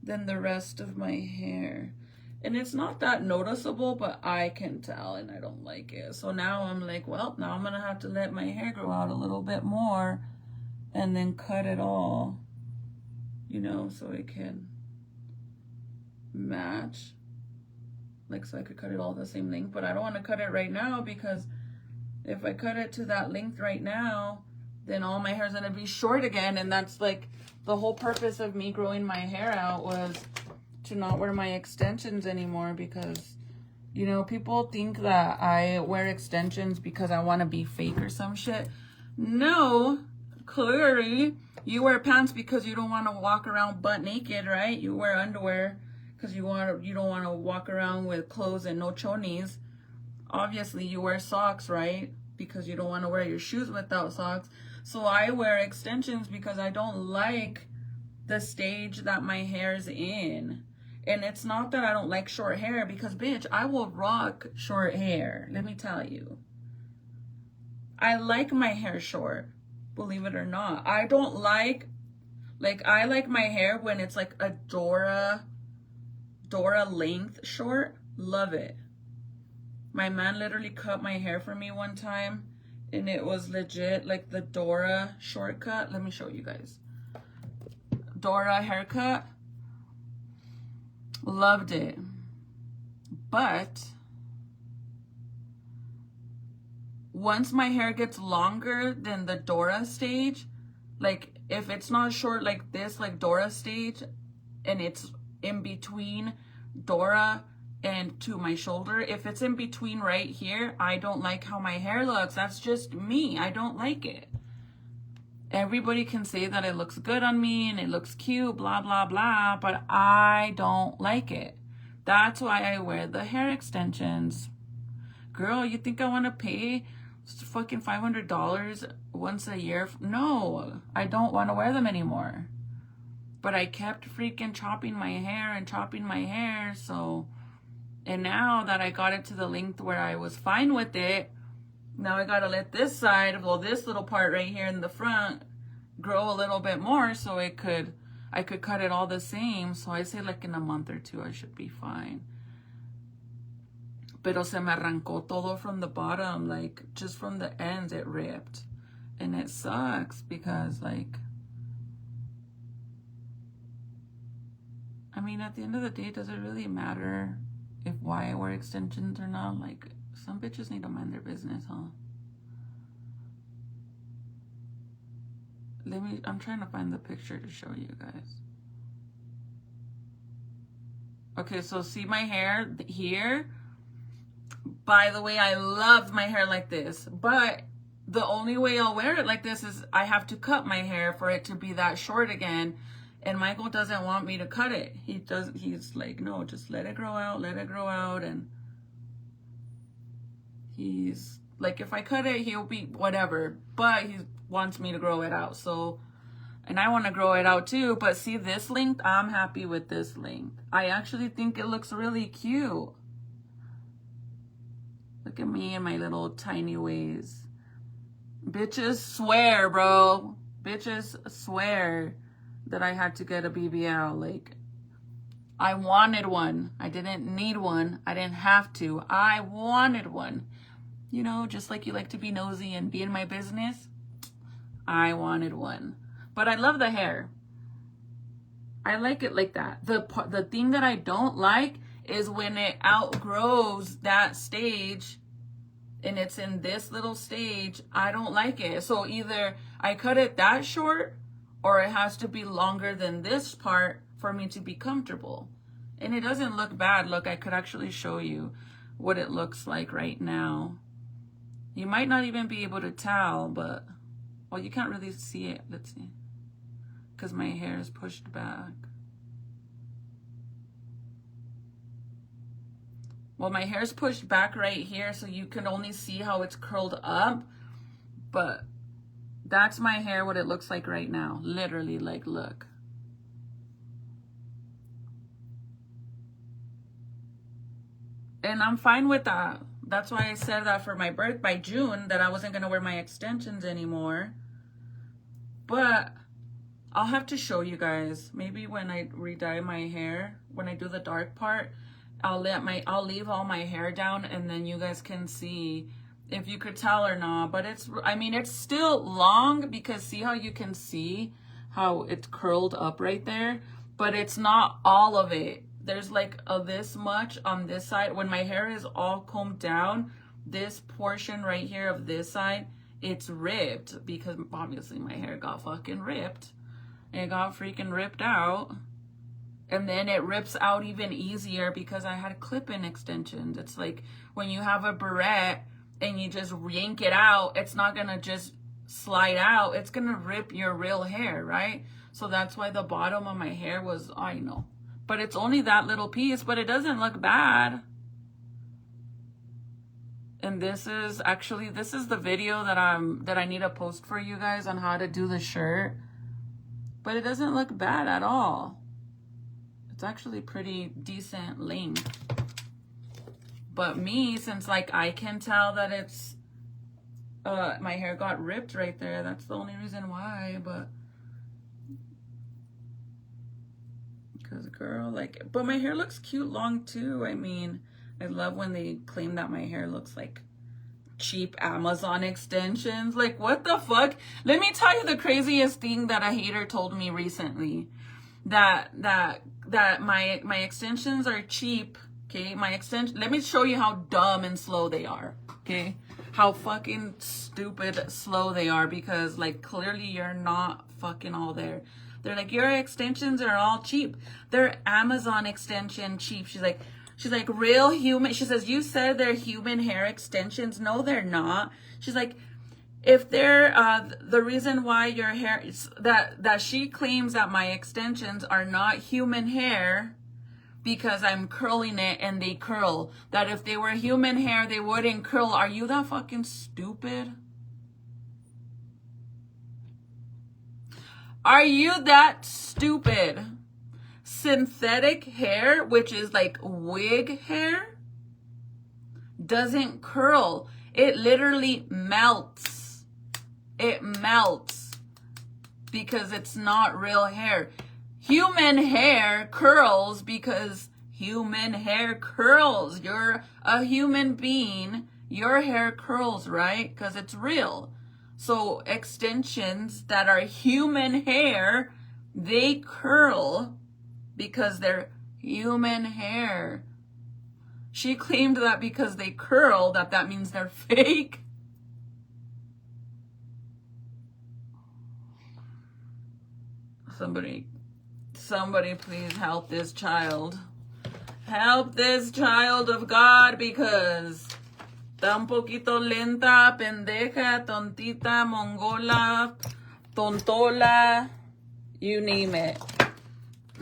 than the rest of my hair. And it's not that noticeable, but I can tell, and I don't like it. So now I'm like, well, now I'm going to have to let my hair grow out a little bit more and then cut it all, you know, so it can match. Like, so I could cut it all the same length, but I don't want to cut it right now, because if I cut it to that length right now, then all my hair is going to be short again. And that's like the whole purpose of me growing my hair out, was to not wear my extensions anymore, because, you know, people think that I wear extensions because I want to be fake or some shit. No, clearly you wear pants because you don't want to walk around butt naked, right? You wear underwear because you don't want to walk around with clothes and no chonies. Obviously you wear socks, right? Because you don't want to wear your shoes without socks. So I wear extensions because I don't like the stage that my hair's in. And it's not that I don't like short hair, because bitch, I will rock short hair. Let me tell you. I like my hair short, believe it or not. I don't like I like my hair when it's like a Dora length short. Love it. My man literally cut my hair for me one time, and it was legit like the Dora shortcut. Let me show you guys. Dora haircut. Loved it. But once my hair gets longer than the Dora stage, like if it's not short like this, like Dora stage, and it's in between Dora and to my shoulder, if it's in between right here, I don't like how my hair looks. That's just me. I don't like it. Everybody can say that it looks good on me and it looks cute, blah, blah, blah, but I don't like it. That's why I wear the hair extensions. Girl, you think I want to pay fucking $500 once a year? No, I don't want to wear them anymore. But I kept freaking chopping my hair, so... And now that I got it to the length where I was fine with it, now I gotta let this side, well, this little part right here in the front, grow a little bit more, so I could cut it all the same. So I say like in a month or two I should be fine. Pero se me arrancó todo from the bottom, like just from the ends it ripped. And it sucks because, like, I mean, at the end of the day, does it really matter if why I wear extensions or not? Like, some bitches need to mind their business, huh? I'm trying to find the picture to show you guys. Okay, so see my hair here? By the way, I love my hair like this, but the only way I'll wear it like this is I have to cut my hair for it to be that short again. And Michael doesn't want me to cut it. He's like, no, just let it grow out, and he's like, if I cut it, he'll be whatever, but he wants me to grow it out. So, and I want to grow it out too, but see this length, I'm happy with this length. I actually think it looks really cute. Look at me and my little tiny ways. Bitches swear, bro. Bitches swear that I had to get a BBL. Like, I wanted one. I didn't need one. I didn't have to. I wanted one. You know, just like you like to be nosy and be in my business. I wanted one. But I love the hair. I like it like that. The thing that I don't like is when it outgrows that stage and it's in this little stage. I don't like it. So either I cut it that short, or it has to be longer than this part for me to be comfortable. And it doesn't look bad. Look, I could actually show you what it looks like right now. You might not even be able to tell, but, well, you can't really see it. Let's see. Because my hair is pushed back. well, my hair's pushed back right here, so you can only see how it's curled up. But that's my hair, what it looks like right now. Literally, like, look. And I'm fine with that. That's why I said that for my birth by June, that I wasn't going to wear my extensions anymore. But I'll have to show you guys. Maybe when I re-dye my hair, when I do the dark part, I'll leave all my hair down, and then you guys can see if you could tell or not. But it's, I mean, it's still long, because see how you can see how it's curled up right there, but it's not all of it. There's like this much on this side. When my hair is all combed down, this portion right here of this side, it's ripped, because obviously my hair got fucking ripped. It got freaking ripped out. And then it rips out even easier because I had clip-in extensions. It's like when you have a barrette and you just yank it out, it's not gonna just slide out. It's gonna rip your real hair, right? So that's why the bottom of my hair was, I know. But it's only that little piece, but it doesn't look bad. And this is the video that I need to post for you guys on how to do the shirt. But it doesn't look bad at all. It's actually pretty decent length. But me, since like I can tell that it's my hair got ripped right there, that's the only reason why. But because girl, like, but my hair looks cute long too. I mean, I love when they claim that my hair looks like cheap Amazon extensions. Like, what the fuck? Let me tell you the craziest thing that a hater told me recently. That my extensions are cheap. Okay, let me show you how dumb and slow they are. Okay, how fucking stupid slow they are, because like clearly you're not fucking all there. They're like, your extensions are all cheap. They're Amazon extension cheap. She's like real human. She says, you said they're human hair extensions. No, they're not. She's like, if they're the reason why your hair that she claims that my extensions are not human hair because I'm curling it and they curl. That if they were human hair, they wouldn't curl. Are you that fucking stupid? Are you that stupid? Synthetic hair, which is like wig hair, doesn't curl. It literally melts. It melts because it's not real hair. Human hair curls because human hair curls. You're a human being. Your hair curls, right? Because it's real. So extensions that are human hair, they curl because they're human hair. She claimed that because they curl, that means they're fake. Somebody please help this child. Help this child of God, because está un poquito lenta, pendeja, tontita, mongola, tontola, you name it.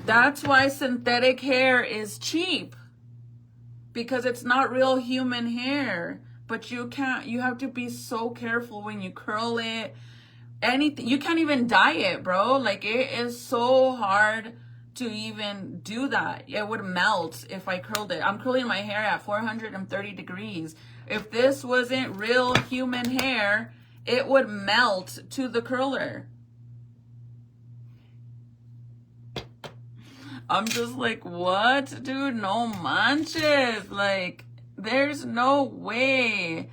That's why synthetic hair is cheap, because it's not real human hair. But you have to be so careful when you curl it. Anything, you can't even dye it, bro. Like, it is so hard to even do that. It would melt if I curled it. I'm curling my hair at 430 degrees. If this wasn't real human hair, it would melt to the curler. I'm just like, what, dude? No manches. Like, there's no way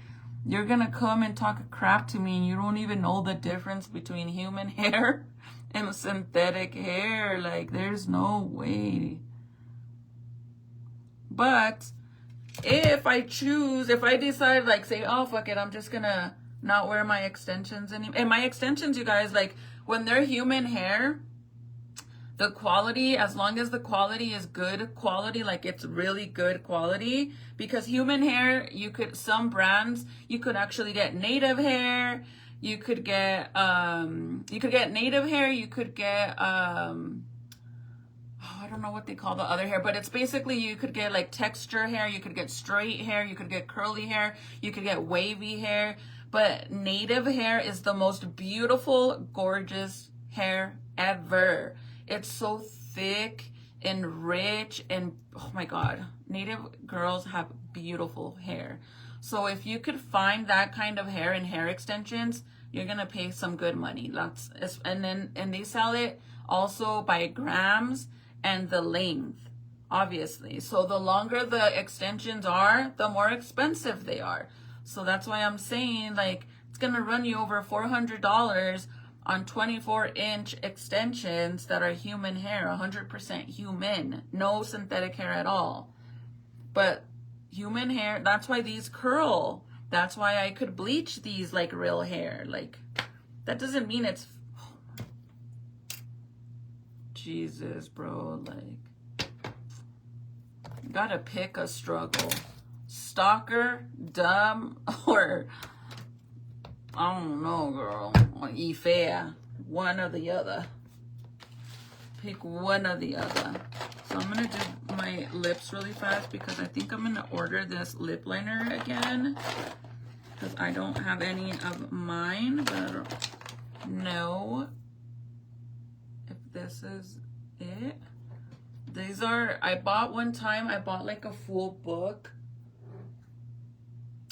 you're gonna come and talk crap to me and you don't even know the difference between human hair and synthetic hair. Like, there's no way. But if I decide, like, say, oh, fuck it, I'm just gonna not wear my extensions anymore. And my extensions, you guys, like, when they're human hair, the quality, as long as the quality is good quality, like it's really good quality, because human hair, some brands, you could actually get native hair, you could get native hair, you could get, how do don't know what they call the other hair, but it's basically, you could get like texture hair, you could get straight hair, you could get curly hair, you could get wavy hair, but native hair is the most beautiful, gorgeous hair ever. It's so thick and rich, and oh my God, native girls have beautiful hair. So if you could find that kind of hair and hair extensions, you're gonna pay some good money. And they sell it also by grams and the length, obviously. So the longer the extensions are, the more expensive they are. So that's why I'm saying, like, it's gonna run you over $400 on 24-inch extensions that are human hair, 100% human, no synthetic hair at all. But human hair, that's why these curl. That's why I could bleach these like real hair. Like, that doesn't mean it's, Jesus, bro, like, you gotta pick a struggle. Stalker, dumb, or I don't know, girl, or fair. One or the other. Pick one or the other. So I'm gonna do my lips really fast because I think I'm gonna order this lip liner again, because I don't have any of mine, but I don't know if this is it. These are, I bought one time, I bought like a full book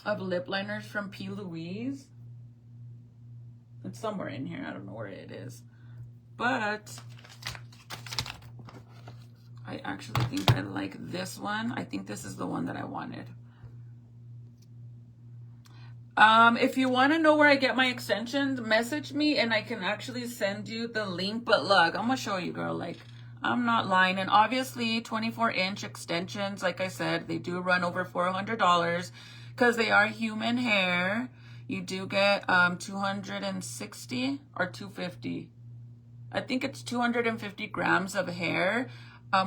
of lip liners from P. Louise. It's somewhere in here, I don't know where it is, but I actually think I like this one. I think this is the one that I wanted. If you want to know where I get my extensions, message me and I can actually send you the link. But look, I'm gonna show you, girl, like, I'm not lying. And obviously 24-inch extensions, like I said, they do run over $400 because they are human hair. You do get 260 or 250. I think it's 250 grams of hair,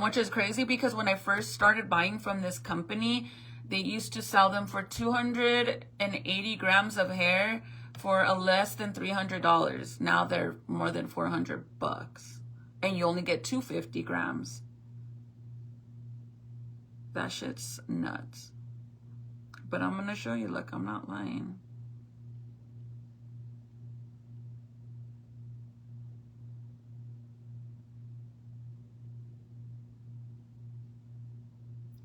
which is crazy because when I first started buying from this company, they used to sell them for 280 grams of hair for a less than $300. Now they're more than $400, and you only get 250 grams. That shit's nuts. But I'm gonna show you. Look, I'm not lying.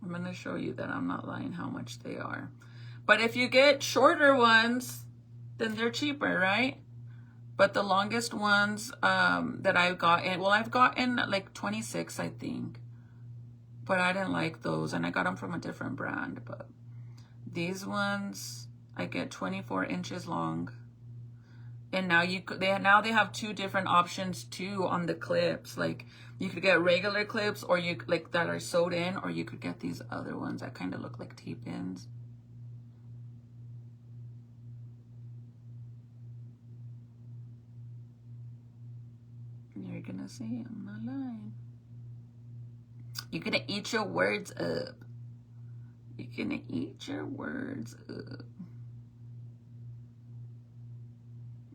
I'm going to show you that I'm not lying how much they are. But if you get shorter ones, then they're cheaper, right? But the longest ones that I've gotten, well, I've gotten like 26, I think. But I didn't like those, and I got them from a different brand. But these ones, I get 24 inches long. And now they have two different options too on the clips. Like, you could get regular clips, or you like that are sewed in, or you could get these other ones that kind of look like T-pins. You're gonna see, I'm not lying. You're gonna eat your words up. You're gonna eat your words up.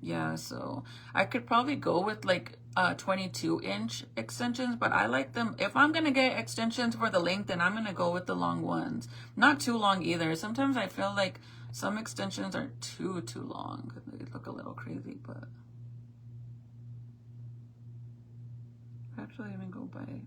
Yeah, so I could probably go with like 22-inch extensions, but I like them. If I'm gonna get extensions for the length, then I'm gonna go with the long ones. Not too long either. Sometimes I feel like some extensions are too long. They look a little crazy, but actually, let me go by.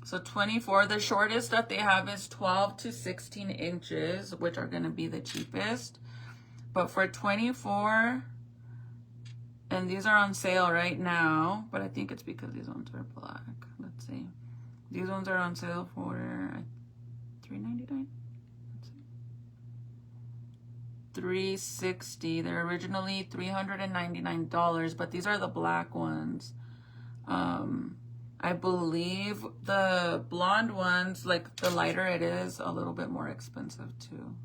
So 24, the shortest that they have is 12 to 16 inches, which are going to be the cheapest. But for 24, and these are on sale right now, but I think it's because these ones are black. Let's see. These ones are on sale for $3.99. $360. They're originally $399, but these are the black ones. I believe the blonde ones, like the lighter it is, a little bit more expensive too.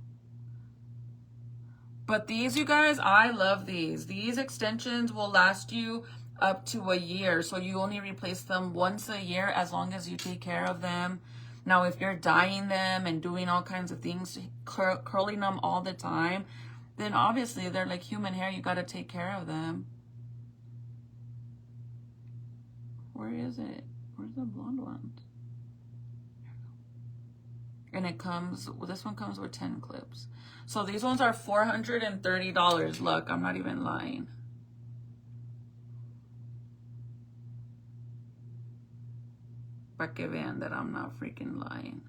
But these, you guys, I love these. These extensions will last you up to a year. So you only replace them once a year as long as you take care of them Now, if you're dyeing them and doing all kinds of things, curling them all the time, then obviously they're like human hair. You got to take care of them. Where is it? Where's the blonde one? And it comes, this one comes with 10 clips. So these ones are $430. Look, I'm not even lying. Pa que vean that I'm not freaking lying.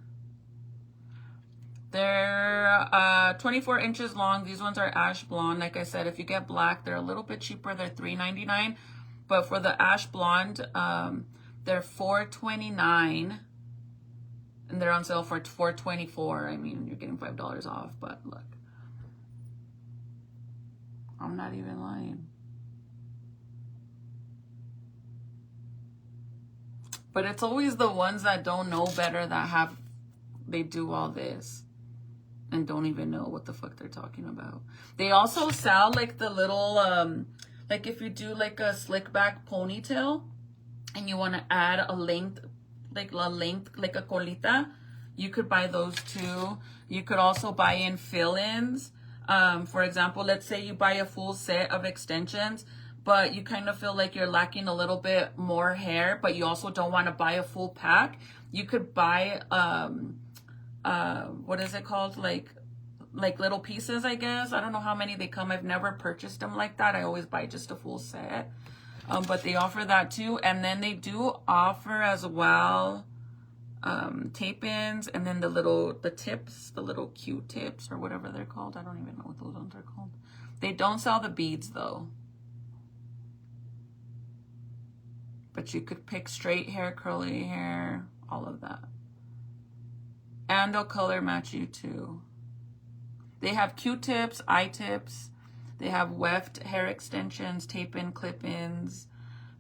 They're 24 inches long. These ones are ash blonde. Like I said, if you get black, they're a little bit cheaper. They're $3.99. But for the ash blonde, they're $4.29. And they're on sale for $4.24. I mean, you're getting $5 off, but look. I'm not even lying. But it's always the ones that don't know better that they do all this and don't even know what the fuck they're talking about. They also sell like the little, like if you do like a slick back ponytail and you want to add a length, like a colita, you could buy those too. You could also buy in fill-ins. For example, let's say you buy a full set of extensions, but you kind of feel like you're lacking a little bit more hair, but you also don't want to buy a full pack. You could buy, what is it called? Like little pieces, I guess. I don't know how many they come. I've never purchased them like that. I always buy just a full set. But they offer that too. And then they do offer as well, tape-ins, and then the tips, the little Q-tips or whatever they're called. I don't even know what those ones are called. They don't sell the beads though. But you could pick straight hair, curly hair, all of that. And they'll color match you too. They have Q-tips, I-tips. They have weft hair extensions, tape-in, clip-ins.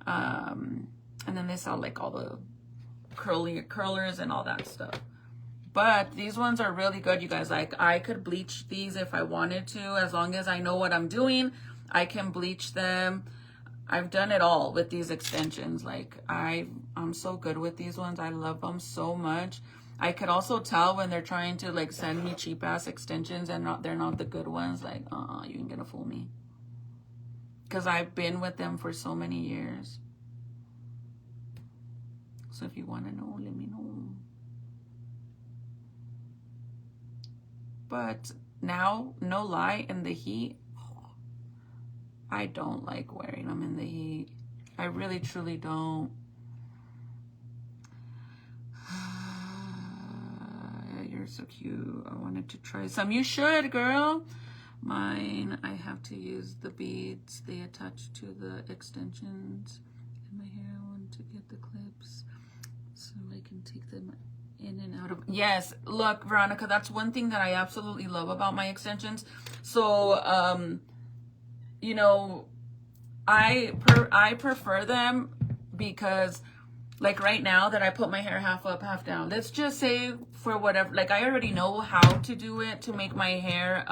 And then they sell like all the curlers and all that stuff. But these ones are really good, you guys. Like, I could bleach these if I wanted to. As long as I know what I'm doing, I can bleach them. I've done it all with these extensions. Like, I'm so good with these ones. I love them so much. I could also tell when they're trying to like send me cheap ass extensions and they're not the good ones. Like, you ain't gonna fool me. Because I've been with them for so many years. So if you want to know, let me know. But now, no lie, in the heat, I don't like wearing them in the heat. I really, truly don't. You're so cute. I wanted to try some. You should, girl. Mine, I have to use the beads. They attach to the extensions in my hair. I want to get the clips so I can take them in and out of. Yes, look, Veronica, that's one thing that I absolutely love about my extensions. So, you know, I prefer them because, like, right now that I put my hair half up, half down, let's just say for whatever, like, I already know how to do it to make my hair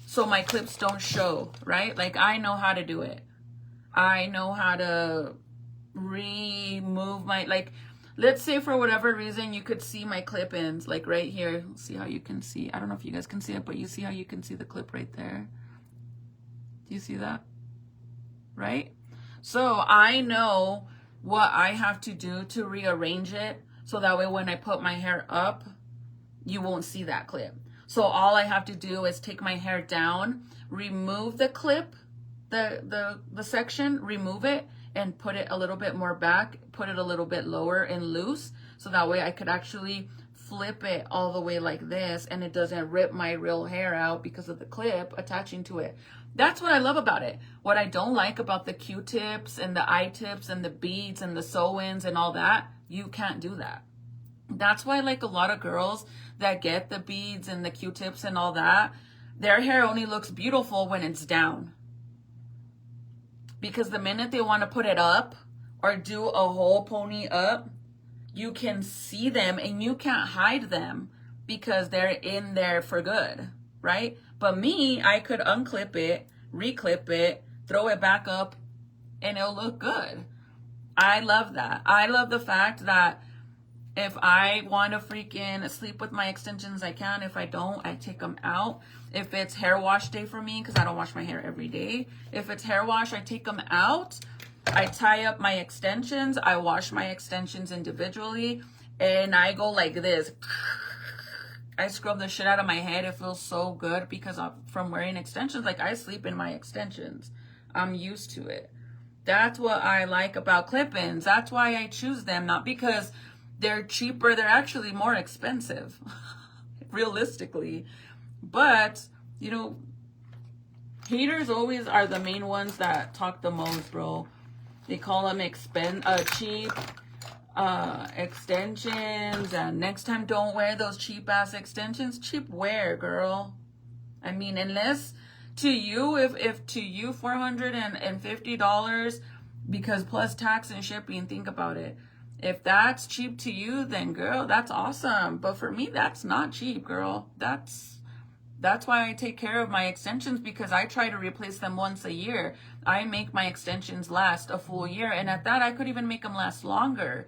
so my clips don't show, right? Like, I know how to do it. I know how to remove my, like, let's say for whatever reason you could see my clip-ins, like right here. See how you can see. I don't know if you guys can see it, but you see how you can see the clip right there. Do you see that? Right? So I know what I have to do to rearrange it so that way when I put my hair up, you won't see that clip. So all I have to do is take my hair down, remove the clip, the section, remove it, and put it a little bit more back, put it a little bit lower and loose, so that way I could actually flip it all the way like this and it doesn't rip my real hair out because of the clip attaching to it. That's what I love about it. What I don't like about the Q-tips and the I-tips and the beads and the sew-ins and all that, you can't do that. That's why, like, a lot of girls that get the beads and the Q-tips and all that, their hair only looks beautiful when it's down. Because the minute they want to put it up or do a whole pony up, you can see them and you can't hide them because they're in there for good, right? But me, I could unclip it, reclip it, throw it back up, and it'll look good. I love that. I love the fact that If I want to freaking sleep with my extensions, I can. If I don't, I take them out. If it's hair wash day for me, because I don't wash my hair every day. If it's hair wash, I take them out. I tie up my extensions. I wash my extensions individually. And I go like this. I scrub the shit out of my head. It feels so good because from wearing extensions. Like, I sleep in my extensions. I'm used to it. That's what I like about clip-ins. That's why I choose them. Not because they're cheaper. They're actually more expensive, realistically. But, you know, haters always are the main ones that talk the most, bro. They call them cheap extensions, and next time don't wear those cheap ass extensions. Cheap wear, girl. I mean, unless to you, if to you $450, because plus tax and shipping, think about it. If that's cheap to you, then girl, that's awesome. But for me, that's not cheap, girl. That's why I take care of my extensions, because I try to replace them once a year. I make my extensions last a full year, and at that, I could even make them last longer.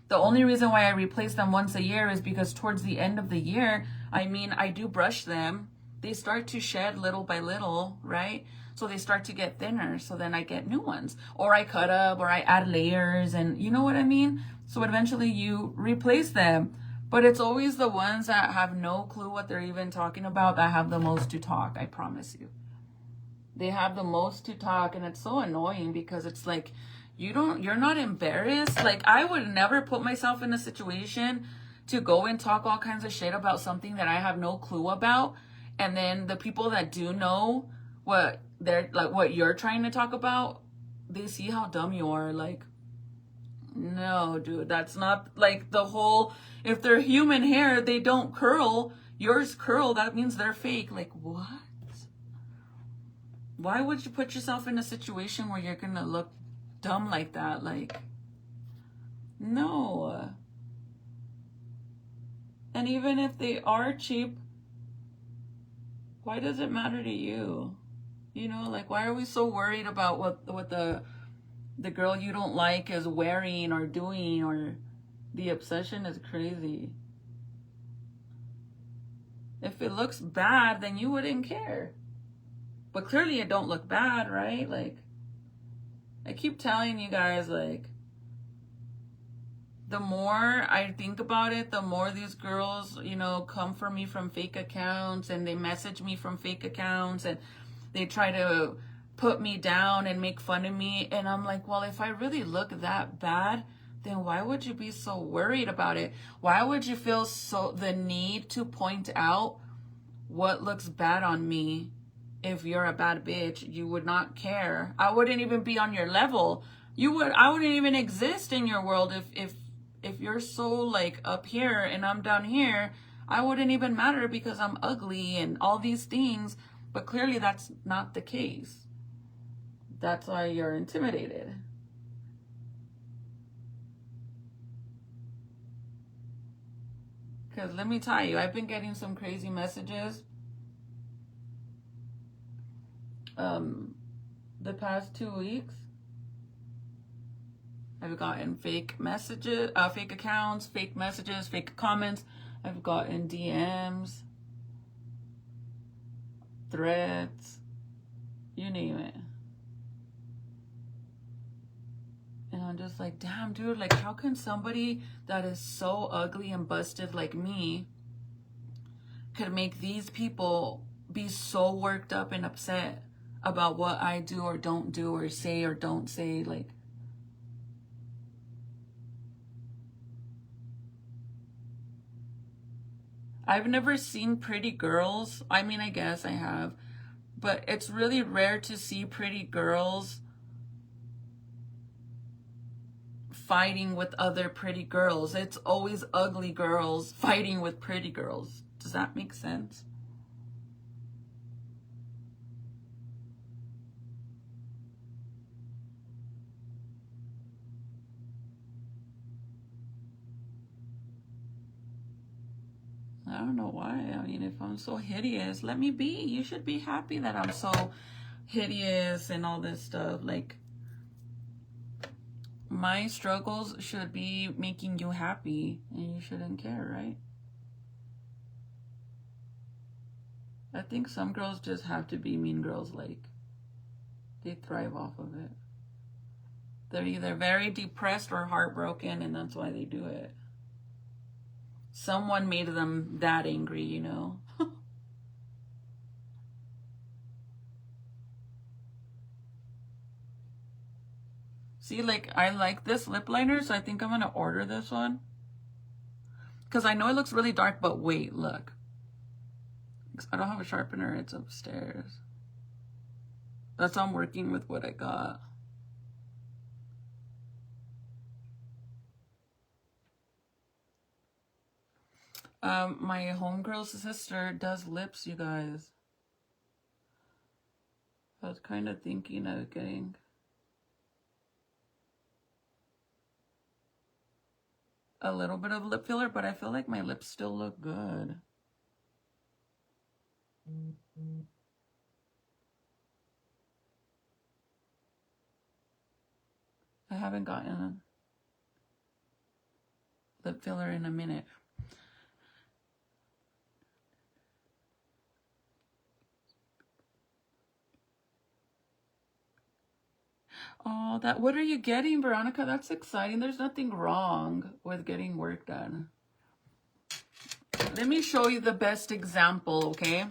The only reason why I replace them once a year is because towards the end of the year, I mean, I do brush them. They start to shed little by little, right? So they start to get thinner. So then I get new ones, or I cut up, or I add layers, and you know what I mean? So eventually you replace them. But it's always the ones that have no clue what they're even talking about that have the most to talk, I promise you. They have the most to talk, and it's so annoying because it's like, you're not embarrassed. Like, I would never put myself in a situation to go and talk all kinds of shit about something that I have no clue about. And then the people that do know what you're trying to talk about, they see how dumb you are. Like, no, dude, that's not like the whole, if they're human hair, they don't curl. Yours curl, that means they're fake. Like, what? Why would you put yourself in a situation where you're gonna look dumb like that? Like, no. And even if they are cheap, why does it matter to you? You know, like, why are we so worried about what the girl you don't like is wearing or doing? Or the obsession is crazy. If it looks bad, then you wouldn't care. But clearly it don't look bad, right? Like, I keep telling you guys, like, the more I think about it, the more these girls, you know, come for me from fake accounts, and they message me from fake accounts, and they try to put me down and make fun of me. And I'm like, well, if I really look that bad, then why would you be so worried about it? Why would you feel the need to point out what looks bad on me? If you're a bad bitch, you would not care. I wouldn't even be on your level. I wouldn't even exist in your world if you're so like up here and I'm down here. I wouldn't even matter because I'm ugly and all these things. But clearly that's not the case. That's why you're intimidated. Because let me tell you, I've been getting some crazy messages the past 2 weeks. I've gotten fake messages, fake accounts, fake messages, fake comments. I've gotten DMs, threats, you name it. And I'm just like, damn, dude, like, how can somebody that is so ugly and busted like me could make these people be so worked up and upset about what I do or don't do or say or don't say? Like, I've never seen pretty girls. I mean, I guess I have, but it's really rare to see pretty girls fighting with other pretty girls. It's always ugly girls fighting with pretty girls. Does that make sense? I don't know why. I mean, if I'm so hideous, let me be. You should be happy that I'm so hideous and all this stuff. Like, My struggles should be making you happy, and you shouldn't care, right? I think some girls just have to be mean girls, like, they thrive off of it. They're either very depressed or heartbroken, and that's why they do it. Someone made them that angry, you know? See, like, I like this lip liner, so I think I'm gonna order this one. Because I know it looks really dark, but wait, look. I don't have a sharpener, it's upstairs. That's how I'm working with what I got. My homegirl's sister does lips, you guys. I was kind of thinking of getting a little bit of lip filler, but I feel like my lips still look good. I haven't gotten lip filler in a minute. Oh, what are you getting, Veronica? That's exciting. There's nothing wrong with getting work done. Let me show you the best example, okay?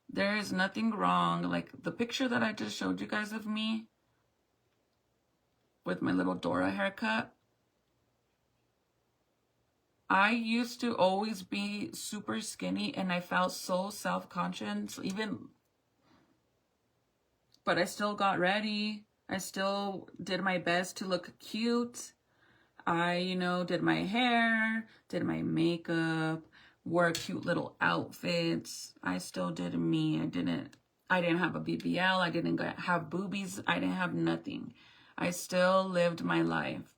There is nothing wrong. Like the picture that I just showed you guys of me with my little Dora haircut. I used to always be super skinny and I felt so self-conscious, but I still got ready. I still did my best to look cute. I, did my hair, did my makeup, wore cute little outfits. I still did me. I didn't have a BBL. I didn't have boobies. I didn't have nothing. I still lived my life.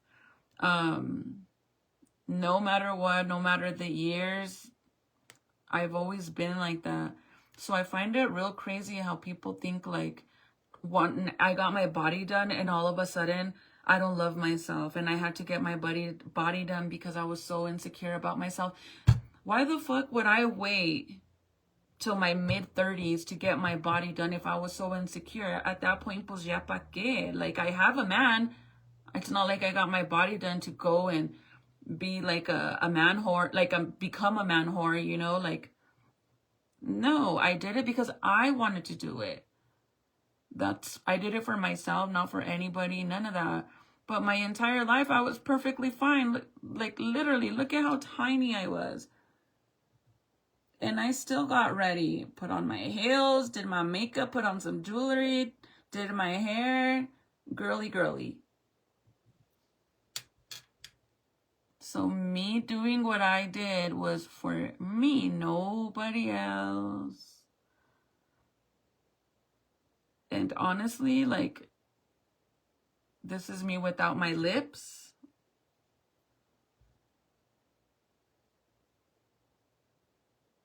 No matter what, no matter the years, I've always been like that. So I find it real crazy how people think like, I got my body done and all of a sudden I don't love myself and I had to get my body done because I was so insecure about myself. Why the fuck would I wait till my mid-30s to get my body done if I was so insecure? At that point, pues ya pa qué? Like, I have a man. It's not like I got my body done to go and be like a man whore, like become a man whore, like, no, I did it because I wanted to do it. I did it for myself, not for anybody, none of that. But my entire life, I was perfectly fine. Like, literally, look at how tiny I was. And I still got ready. Put on my heels, did my makeup, put on some jewelry, did my hair. Girly, girly. So me doing what I did was for me, nobody else. And honestly, like, this is me without my lips.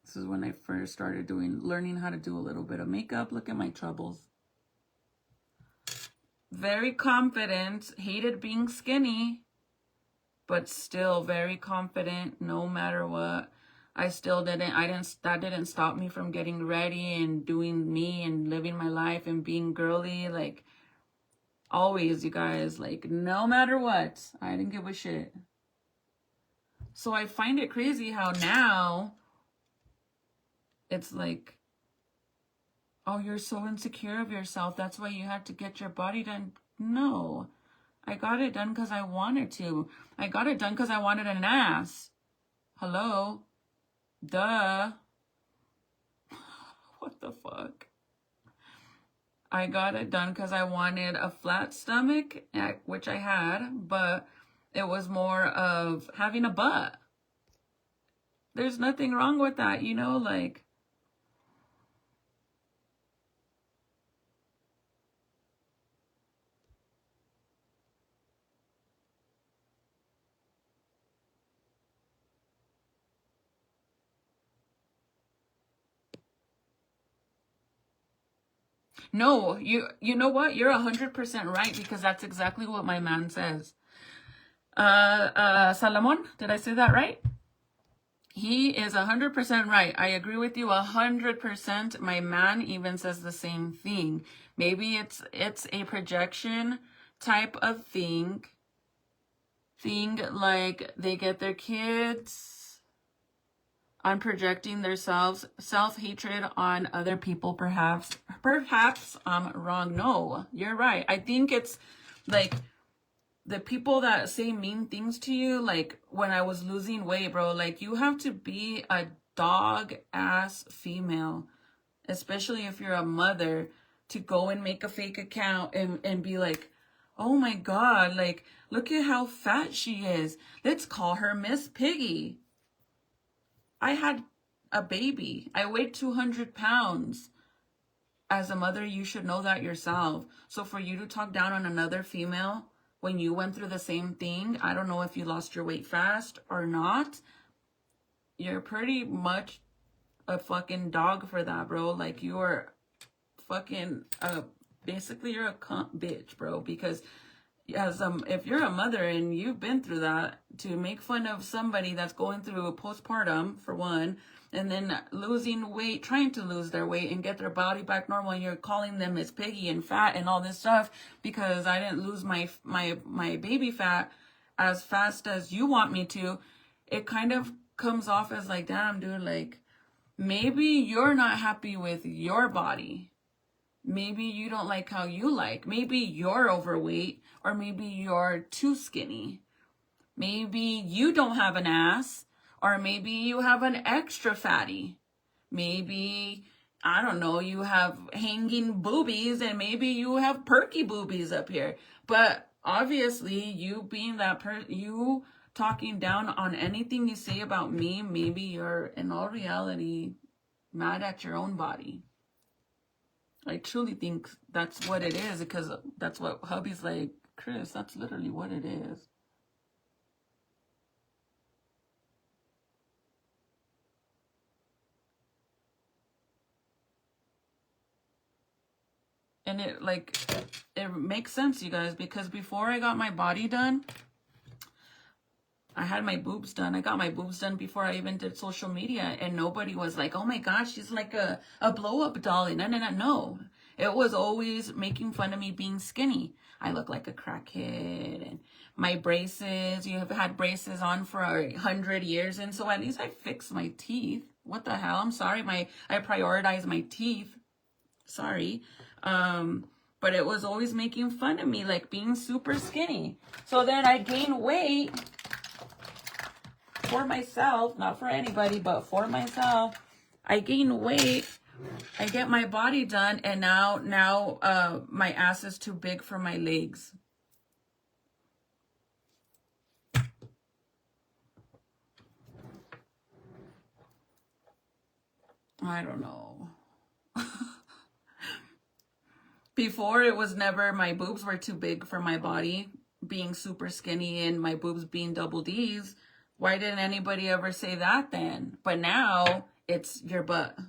This is when I first started learning how to do a little bit of makeup. Look at my troubles. Very confident, hated being skinny, but still very confident no matter what. That didn't stop me from getting ready and doing me and living my life and being girly. Like, always, you guys, like, no matter what, I didn't give a shit. So I find it crazy how now it's like, oh, you're so insecure of yourself. That's why you had to get your body done. No, I got it done because I wanted to. I got it done because I wanted an ass. Hello? Duh. What the fuck? I got it done because I wanted a flat stomach, which I had, but it was more of having a butt. There's nothing wrong with that, like. No, you know what? You're 100% right, because that's exactly what my man says. Salomon, did I say that right? He is 100% right. I agree with you 100%. My man even says the same thing. Maybe it's a projection type of thing like they get their kids on projecting their self-hatred on other people. Perhaps I'm wrong. No, you're right. I think it's like the people that say mean things to you, like when I was losing weight, bro, like you have to be a dog ass female, especially if you're a mother, to go and make a fake account and be like, oh my God, like, look at how fat she is. Let's call her Miss Piggy. I had a baby. I weighed 200 pounds. As a mother, you should know that yourself. So for you to talk down on another female when you went through the same thing, I don't know if you lost your weight fast or not. You're pretty much a fucking dog for that, bro. Like, you are fucking basically you're a cunt bitch, bro, because as if you're a mother and you've been through that, to make fun of somebody that's going through a postpartum, for one, and then losing weight, trying to lose their weight and get their body back normal, and you're calling them Miss Piggy and fat and all this stuff because I didn't lose my baby fat as fast as you want me to, it kind of comes off as like, damn, dude, like, maybe you're not happy with your body. Maybe you don't like how you like. Maybe you're overweight, or maybe you're too skinny. Maybe you don't have an ass, or maybe you have an extra fatty. Maybe, I don't know, you have hanging boobies, and maybe you have perky boobies up here. But obviously, you being that you talking down on anything you say about me, maybe you're in all reality mad at your own body. I truly think that's what it is, because that's what hubby's like, Chris, that's literally what it is. And it makes sense, you guys, because before I got my body done, I had my boobs done. I got my boobs done before I even did social media, and nobody was like, oh my gosh, she's like a blow-up dolly. No. It was always making fun of me being skinny. I look like a crackhead, and my braces, you have had braces on for 100 years, and so at least I fixed my teeth. What the hell? I'm sorry, I prioritize my teeth. Sorry. But it was always making fun of me, like being super skinny. So then I gained weight for myself, not for anybody, but for myself. I gain weight, I get my body done, and now my ass is too big for my legs. I don't know. Before, it was never, my boobs were too big for my body, being super skinny and my boobs being double D's. Why didn't anybody ever say that then? But now it's your butt.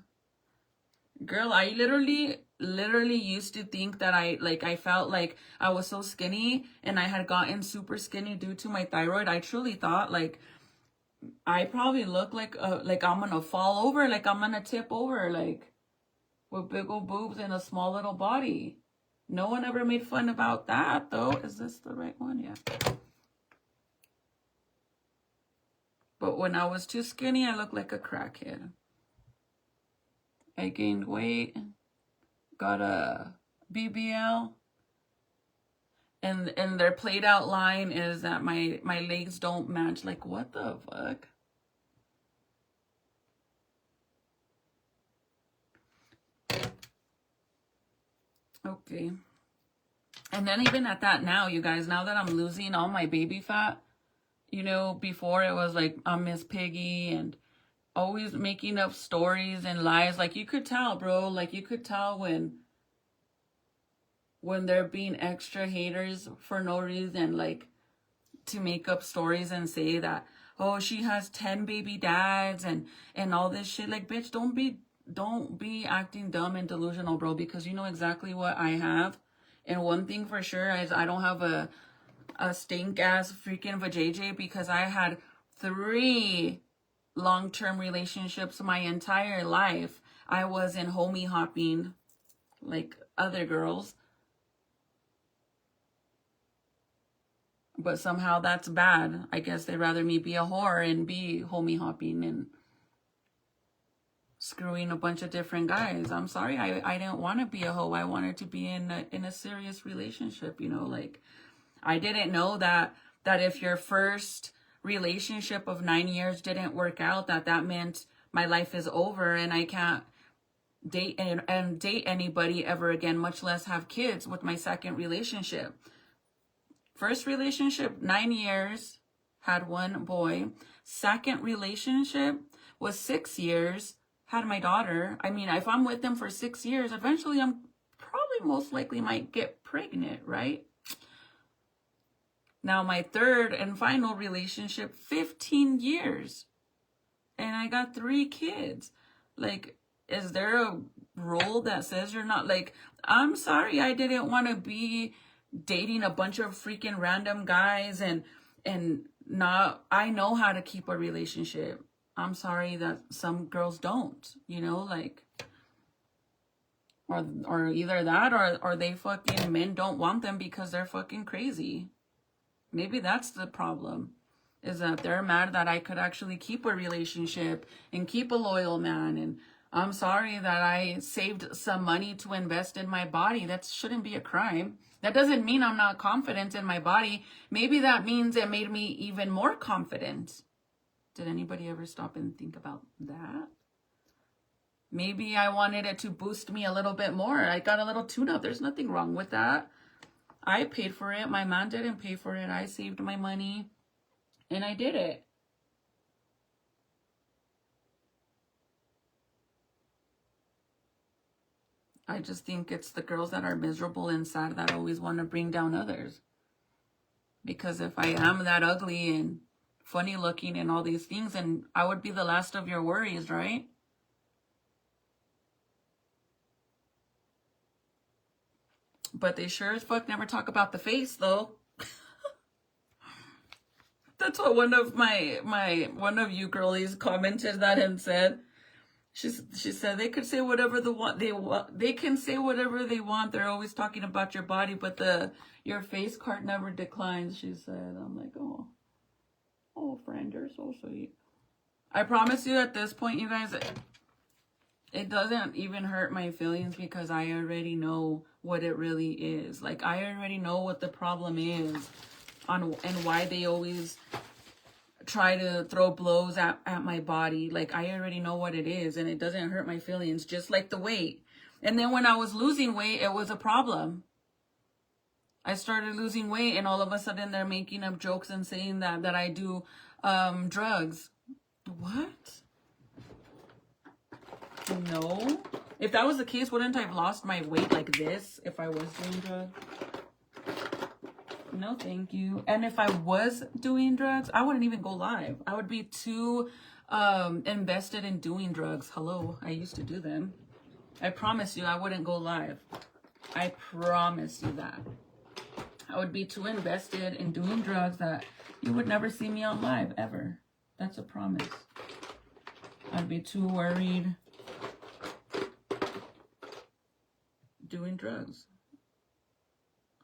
Girl, I literally used to think that I felt like I was so skinny, and I had gotten super skinny due to my thyroid. I truly thought like I probably look like I'm gonna fall over, like I'm gonna tip over, like with big old boobs and a small little body. No one ever made fun about that though. Is this the right one? Yeah. But when I was too skinny, I looked like a crackhead. I gained weight, got a BBL, and their played out line is that my legs don't match. Like, what the fuck? Okay. And then even at that now, you guys, now that I'm losing all my baby fat, you know, before it was like I'm Miss Piggy and always making up stories and lies. Like, you could tell, bro. Like, you could tell when they're being extra haters for no reason, like to make up stories and say that, oh, she has 10 baby dads and all this shit. Like, bitch, don't be don't be acting dumb and delusional, bro, because you know exactly what I have. And one thing for sure is I don't have a stink ass freaking vajayjay, because I had 3 long-term relationships my entire life. I wasn't homie hopping like other girls. But somehow that's bad. I guess they'd rather me be a whore and be homie hopping and screwing a bunch of different guys. I'm sorry, I didn't want to be a hoe. I wanted to be in a serious relationship, you know, like I didn't know that if your first relationship of 9 years didn't work out, that meant my life is over and I can't date and date anybody ever again, much less have kids with my second relationship. First relationship, 9 years, had 1 boy. Second relationship was 6 years, had my daughter. I mean, if I'm with them for 6 years, eventually I'm probably most likely might get pregnant, right? Now my third and final relationship, 15 years. And I got 3 kids. Like, is there a rule that says you're not, like, I'm sorry, I didn't want to be dating a bunch of freaking random guys and not, I know how to keep a relationship. I'm sorry that some girls don't, you know, like, or either that or they fucking, men don't want them because they're fucking crazy. Maybe that's the problem, is that they're mad that I could actually keep a relationship and keep a loyal man. And I'm sorry that I saved some money to invest in my body. That shouldn't be a crime. That doesn't mean I'm not confident in my body. Maybe that means it made me even more confident. Did anybody ever stop and think about that? Maybe I wanted it to boost me a little bit more. I got a little tune-up. There's nothing wrong with that. I paid for it. My man didn't pay for it. I saved my money and I did it. I just think it's the girls that are miserable and sad that always want to bring down others. Because if I am that ugly and funny looking and all these things, and I would be the last of your worries, right? But they sure as fuck never talk about the face, though. That's what one of you girlies commented that and said. She said they could say whatever they can say whatever they want. They're always talking about your body, but your face card never declines. She said. I'm like, oh, friend, you're so sweet. I promise you, at this point, you guys, it doesn't even hurt my feelings because I already know what it really is. Like, I already know what the problem is and why they always try to throw blows at my body. Like, I already know what it is, and it doesn't hurt my feelings, just like the weight. And then when I was losing weight, it was a problem. I started losing weight, and all of a sudden they're making up jokes and saying that I do drugs. What? No. If that was the case, wouldn't I have lost my weight like this if I was doing drugs? No, thank you. And if I was doing drugs, I wouldn't even go live. I would be too invested in doing drugs. Hello, I used to do them. I promise you, I wouldn't go live. I promise you that. I would be too invested in doing drugs that you would never see me on live, ever. That's a promise. I'd be too worried doing drugs.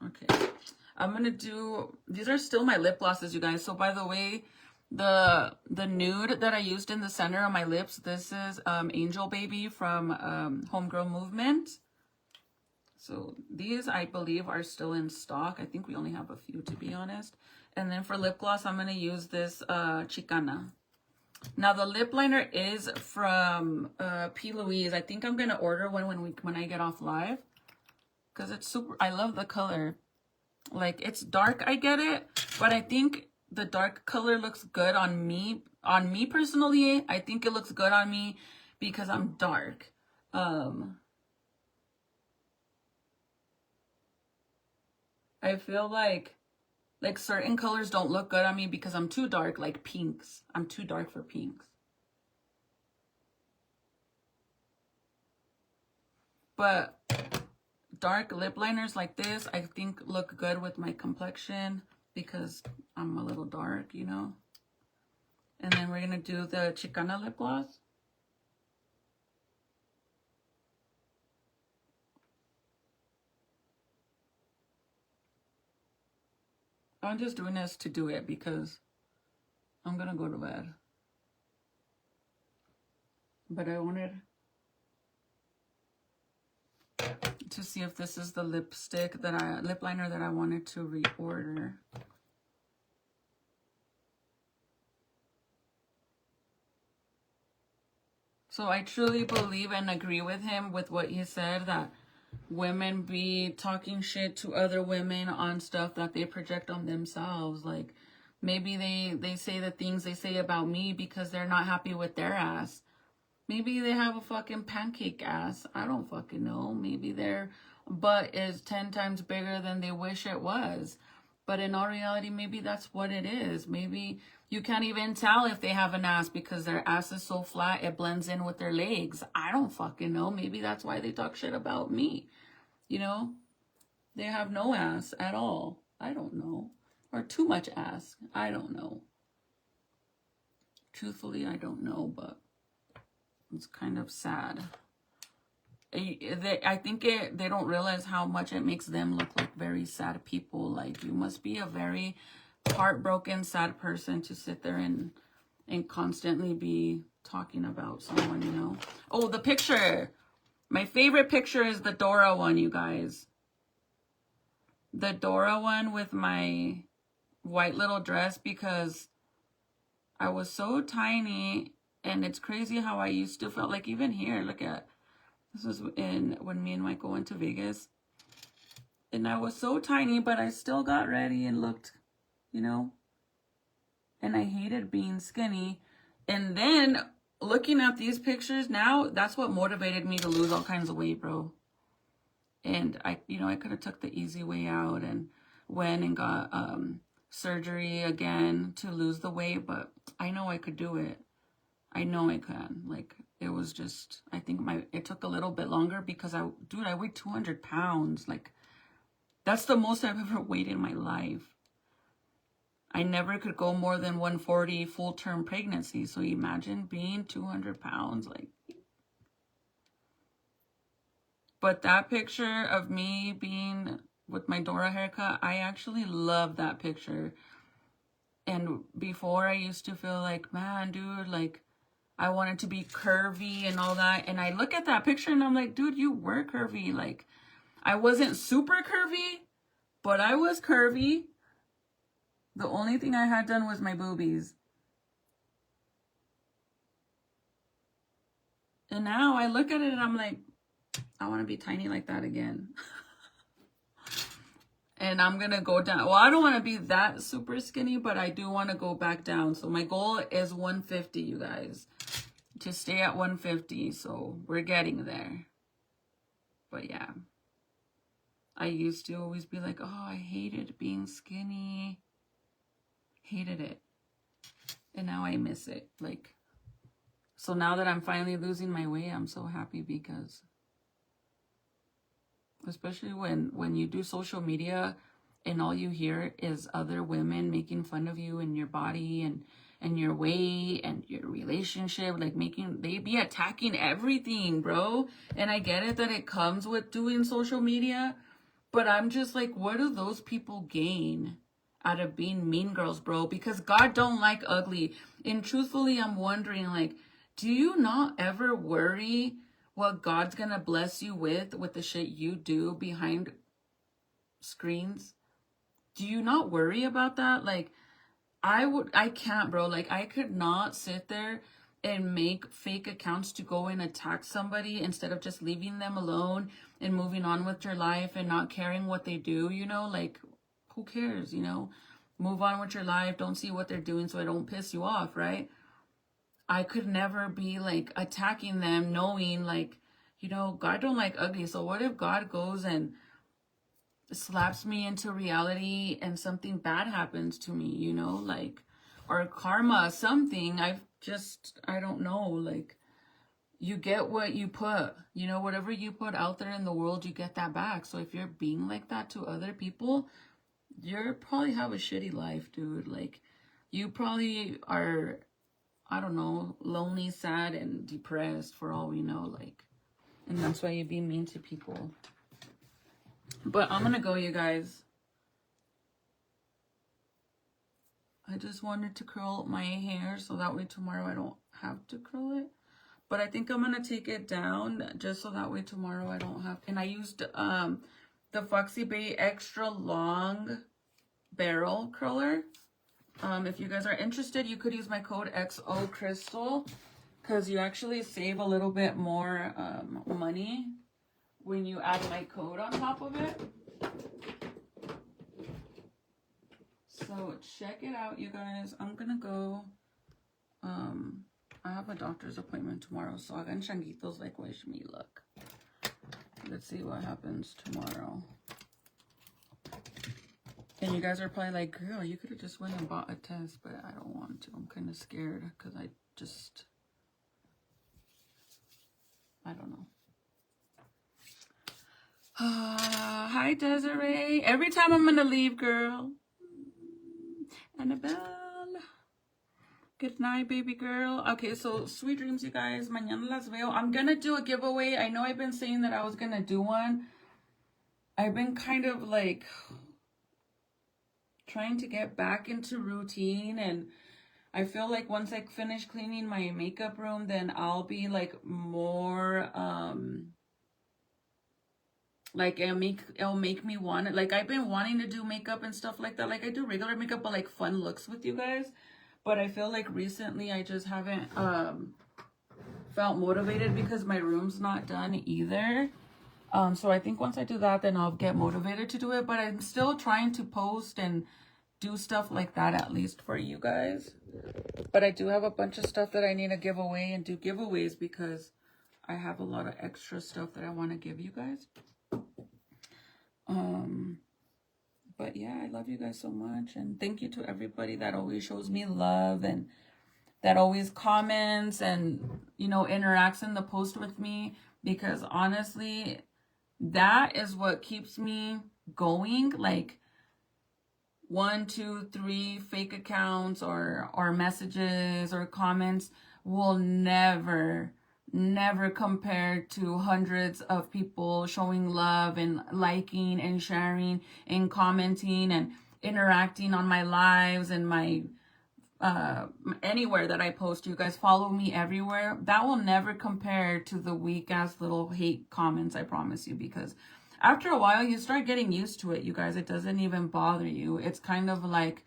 Okay. I'm going to do, these are still my lip glosses, you guys. So, by the way, the nude that I used in the center of my lips, this is Angel Baby from Homegirl Movement. So, these, I believe, are still in stock. I think we only have a few, to be honest. And then for lip gloss, I'm going to use this Chicana. Now, the lip liner is from P. Louise. I think I'm going to order one when I get off live. Because it's super, I love the color. Like, it's dark, I get it, but I think the dark color looks good on me. On me personally, I think it looks good on me because I'm dark. I feel like certain colors don't look good on me because I'm too dark, like pinks. I'm too dark for pinks. But dark lip liners like this, I think look good with my complexion because I'm a little dark, you know. And then we're going to do the Chicana lip gloss. I'm just doing this to do it because I'm going to go to bed. But I wanted to see if this is the lip liner that I wanted to reorder. So I truly believe and agree with him with what he said, that women be talking shit to other women on stuff that they project on themselves. Like, maybe they say the things they say about me because they're not happy with their ass. Maybe they have a fucking pancake ass. I don't fucking know. Maybe their butt is 10 times bigger than they wish it was. But in all reality, maybe that's what it is. Maybe you can't even tell if they have an ass because their ass is so flat it blends in with their legs. I don't fucking know. Maybe that's why they talk shit about me. You know? They have no ass at all. I don't know. Or too much ass. I don't know. Truthfully, I don't know, but it's kind of sad. I think they don't realize how much it makes them look like very sad people. Like, you must be a very heartbroken, sad person to sit there and constantly be talking about someone, you know? Oh, the picture. My favorite picture is the Dora one, you guys. The Dora one with my white little dress, because I was so tiny, and it's crazy how I used to feel like, even here, look at, this was when me and Michael went to Vegas. And I was so tiny, but I still got ready and looked, you know. And I hated being skinny. And then looking at these pictures now, that's what motivated me to lose all kinds of weight, bro. And I could have took the easy way out and went and got surgery again to lose the weight. But I know I could do it. I know I can. Like, it was just, I think it took a little bit longer because I weighed 200 pounds. Like, that's the most I've ever weighed in my life. I never could go more than 140 full-term pregnancy. So imagine being 200 pounds. Like, but that picture of me being with my Dora haircut, I actually love that picture. And before, I used to feel like, man, dude, like, I wanted to be curvy and all that. And I look at that picture and I'm like, dude, you were curvy. Like, I wasn't super curvy, but I was curvy. The only thing I had done was my boobies. And now I look at it and I'm like, I want to be tiny like that again. And I'm going to go down. Well, I don't want to be that super skinny, but I do want to go back down. So my goal is 150, you guys. To stay at 150. So we're getting there. But yeah. I used to always be like, oh, I hated being skinny. Hated it. And now I miss it. Like, so now that I'm finally losing my weight, I'm so happy because... Especially when you do social media and all you hear is other women making fun of you and your body and your weight and your relationship, like they be attacking everything, bro. And I get it that it comes with doing social media, but I'm just like, what do those people gain out of being mean girls, bro? Because God don't like ugly. And truthfully, I'm wondering, like, do you not ever worry what God's gonna bless you with the shit you do behind screens? Do you not worry about that? Like, I can't, bro. Like, I could not sit there and make fake accounts to go and attack somebody instead of just leaving them alone and moving on with your life and not caring what they do, you know? Like, who cares, you know? Move on with your life. Don't see what they're doing so I don't piss you off, right? I could never be like attacking them knowing like, you know, God don't like ugly. So what if God goes and slaps me into reality and something bad happens to me, you know, like, or karma, something. I don't know. Like, you get what you put. You know, whatever you put out there in the world, you get that back. So if you're being like that to other people, you probably have a shitty life, dude. Like, you probably are, I don't know, lonely, sad, and depressed for all we know. Like, and that's why you be mean to people. But I'm gonna go, you guys. I just wanted to curl my hair so that way tomorrow I don't have to curl it. But I think I'm gonna take it down just so that way tomorrow I don't have. And I used the Foxy Bay extra long barrel curler. If you guys are interested, you could use my code XO Crystal, because you actually save a little bit more money when you add my code on top of it. So check it out, you guys. I'm gonna go. I have a doctor's appointment tomorrow, so hagan changuitos like wish me luck. Let's see what happens tomorrow. And you guys are probably like, girl, you could have just went and bought a test, but I don't want to. I'm kind of scared because I don't know. Hi, Desiree. Every time I'm going to leave, girl. Annabelle. Good night, baby girl. Okay, so sweet dreams, you guys. Mañana las veo. I'm going to do a giveaway. I know I've been saying that I was going to do one. I've been kind of like trying to get back into routine, and I feel like once I finish cleaning my makeup room, then I'll be like more like it'll make me want it. Like, I've been wanting to do makeup and stuff like that. Like, I do regular makeup, but like fun looks with you guys. But I feel like recently I just haven't felt motivated because my room's not done either. So I think once I do that, then I'll get motivated to do it. But I'm still trying to post and do stuff like that, at least for you guys. But I do have a bunch of stuff that I need to give away and do giveaways, because I have a lot of extra stuff that I want to give you guys. But yeah, I love you guys so much, and thank you to everybody that always shows me love and that always comments and, you know, interacts in the post with me, because honestly, that is what keeps me going. Like, 1, 2, 3 fake accounts or messages or comments will never compare to hundreds of people showing love and liking and sharing and commenting and interacting on my lives and my anywhere that I post. You guys follow me everywhere. That will never compare to the weak ass little hate comments, I promise you, because after a while you start getting used to it, you guys. It doesn't even bother you. It's kind of like,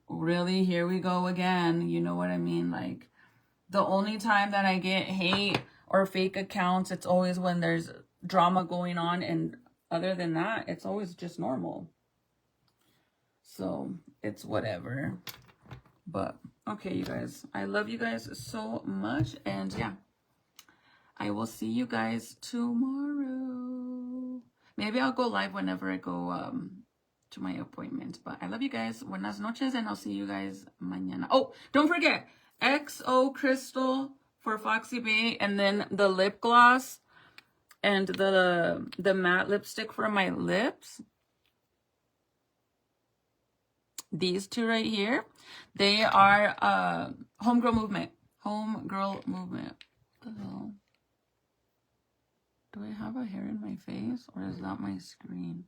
really, here we go again. You know what I mean? Like, the only time that I get hate or fake accounts, it's always when there's drama going on, and other than that, it's always just normal. So it's whatever. But okay, you guys, I love you guys so much, and yeah, I will see you guys tomorrow. Maybe I'll go live whenever I go to my appointment. But I love you guys. Buenas noches, and I'll see you guys mañana. Oh, don't forget, XO Crystal for Foxy Bay, and then the lip gloss and the matte lipstick for my lips. These two right here, they are Homegirl Movement. Homegirl Movement. What the hell? Do I have a hair in my face, or is that my screen?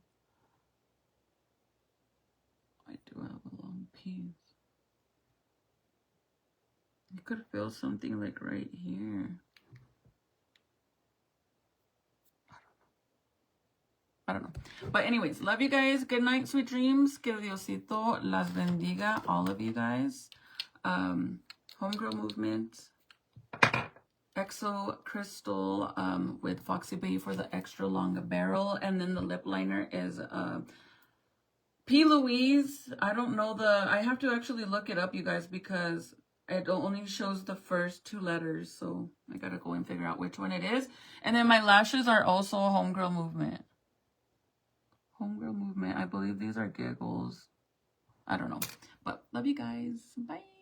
I do have a long piece. You could feel something like right here. I don't know. But anyways, love you guys. Good night, sweet dreams. Que Diosito las bendiga, all of you guys. Homegirl Movement. XO Crystal with Foxy Bay for the extra long barrel. And then the lip liner is P. Louise. I don't know I have to actually look it up, you guys, because it only shows the first 2 letters. So I gotta go and figure out which one it is. And then my lashes are also Homegirl Movement. Homegirl Movement. I believe these are Giggles. I don't know. But love you guys. Bye.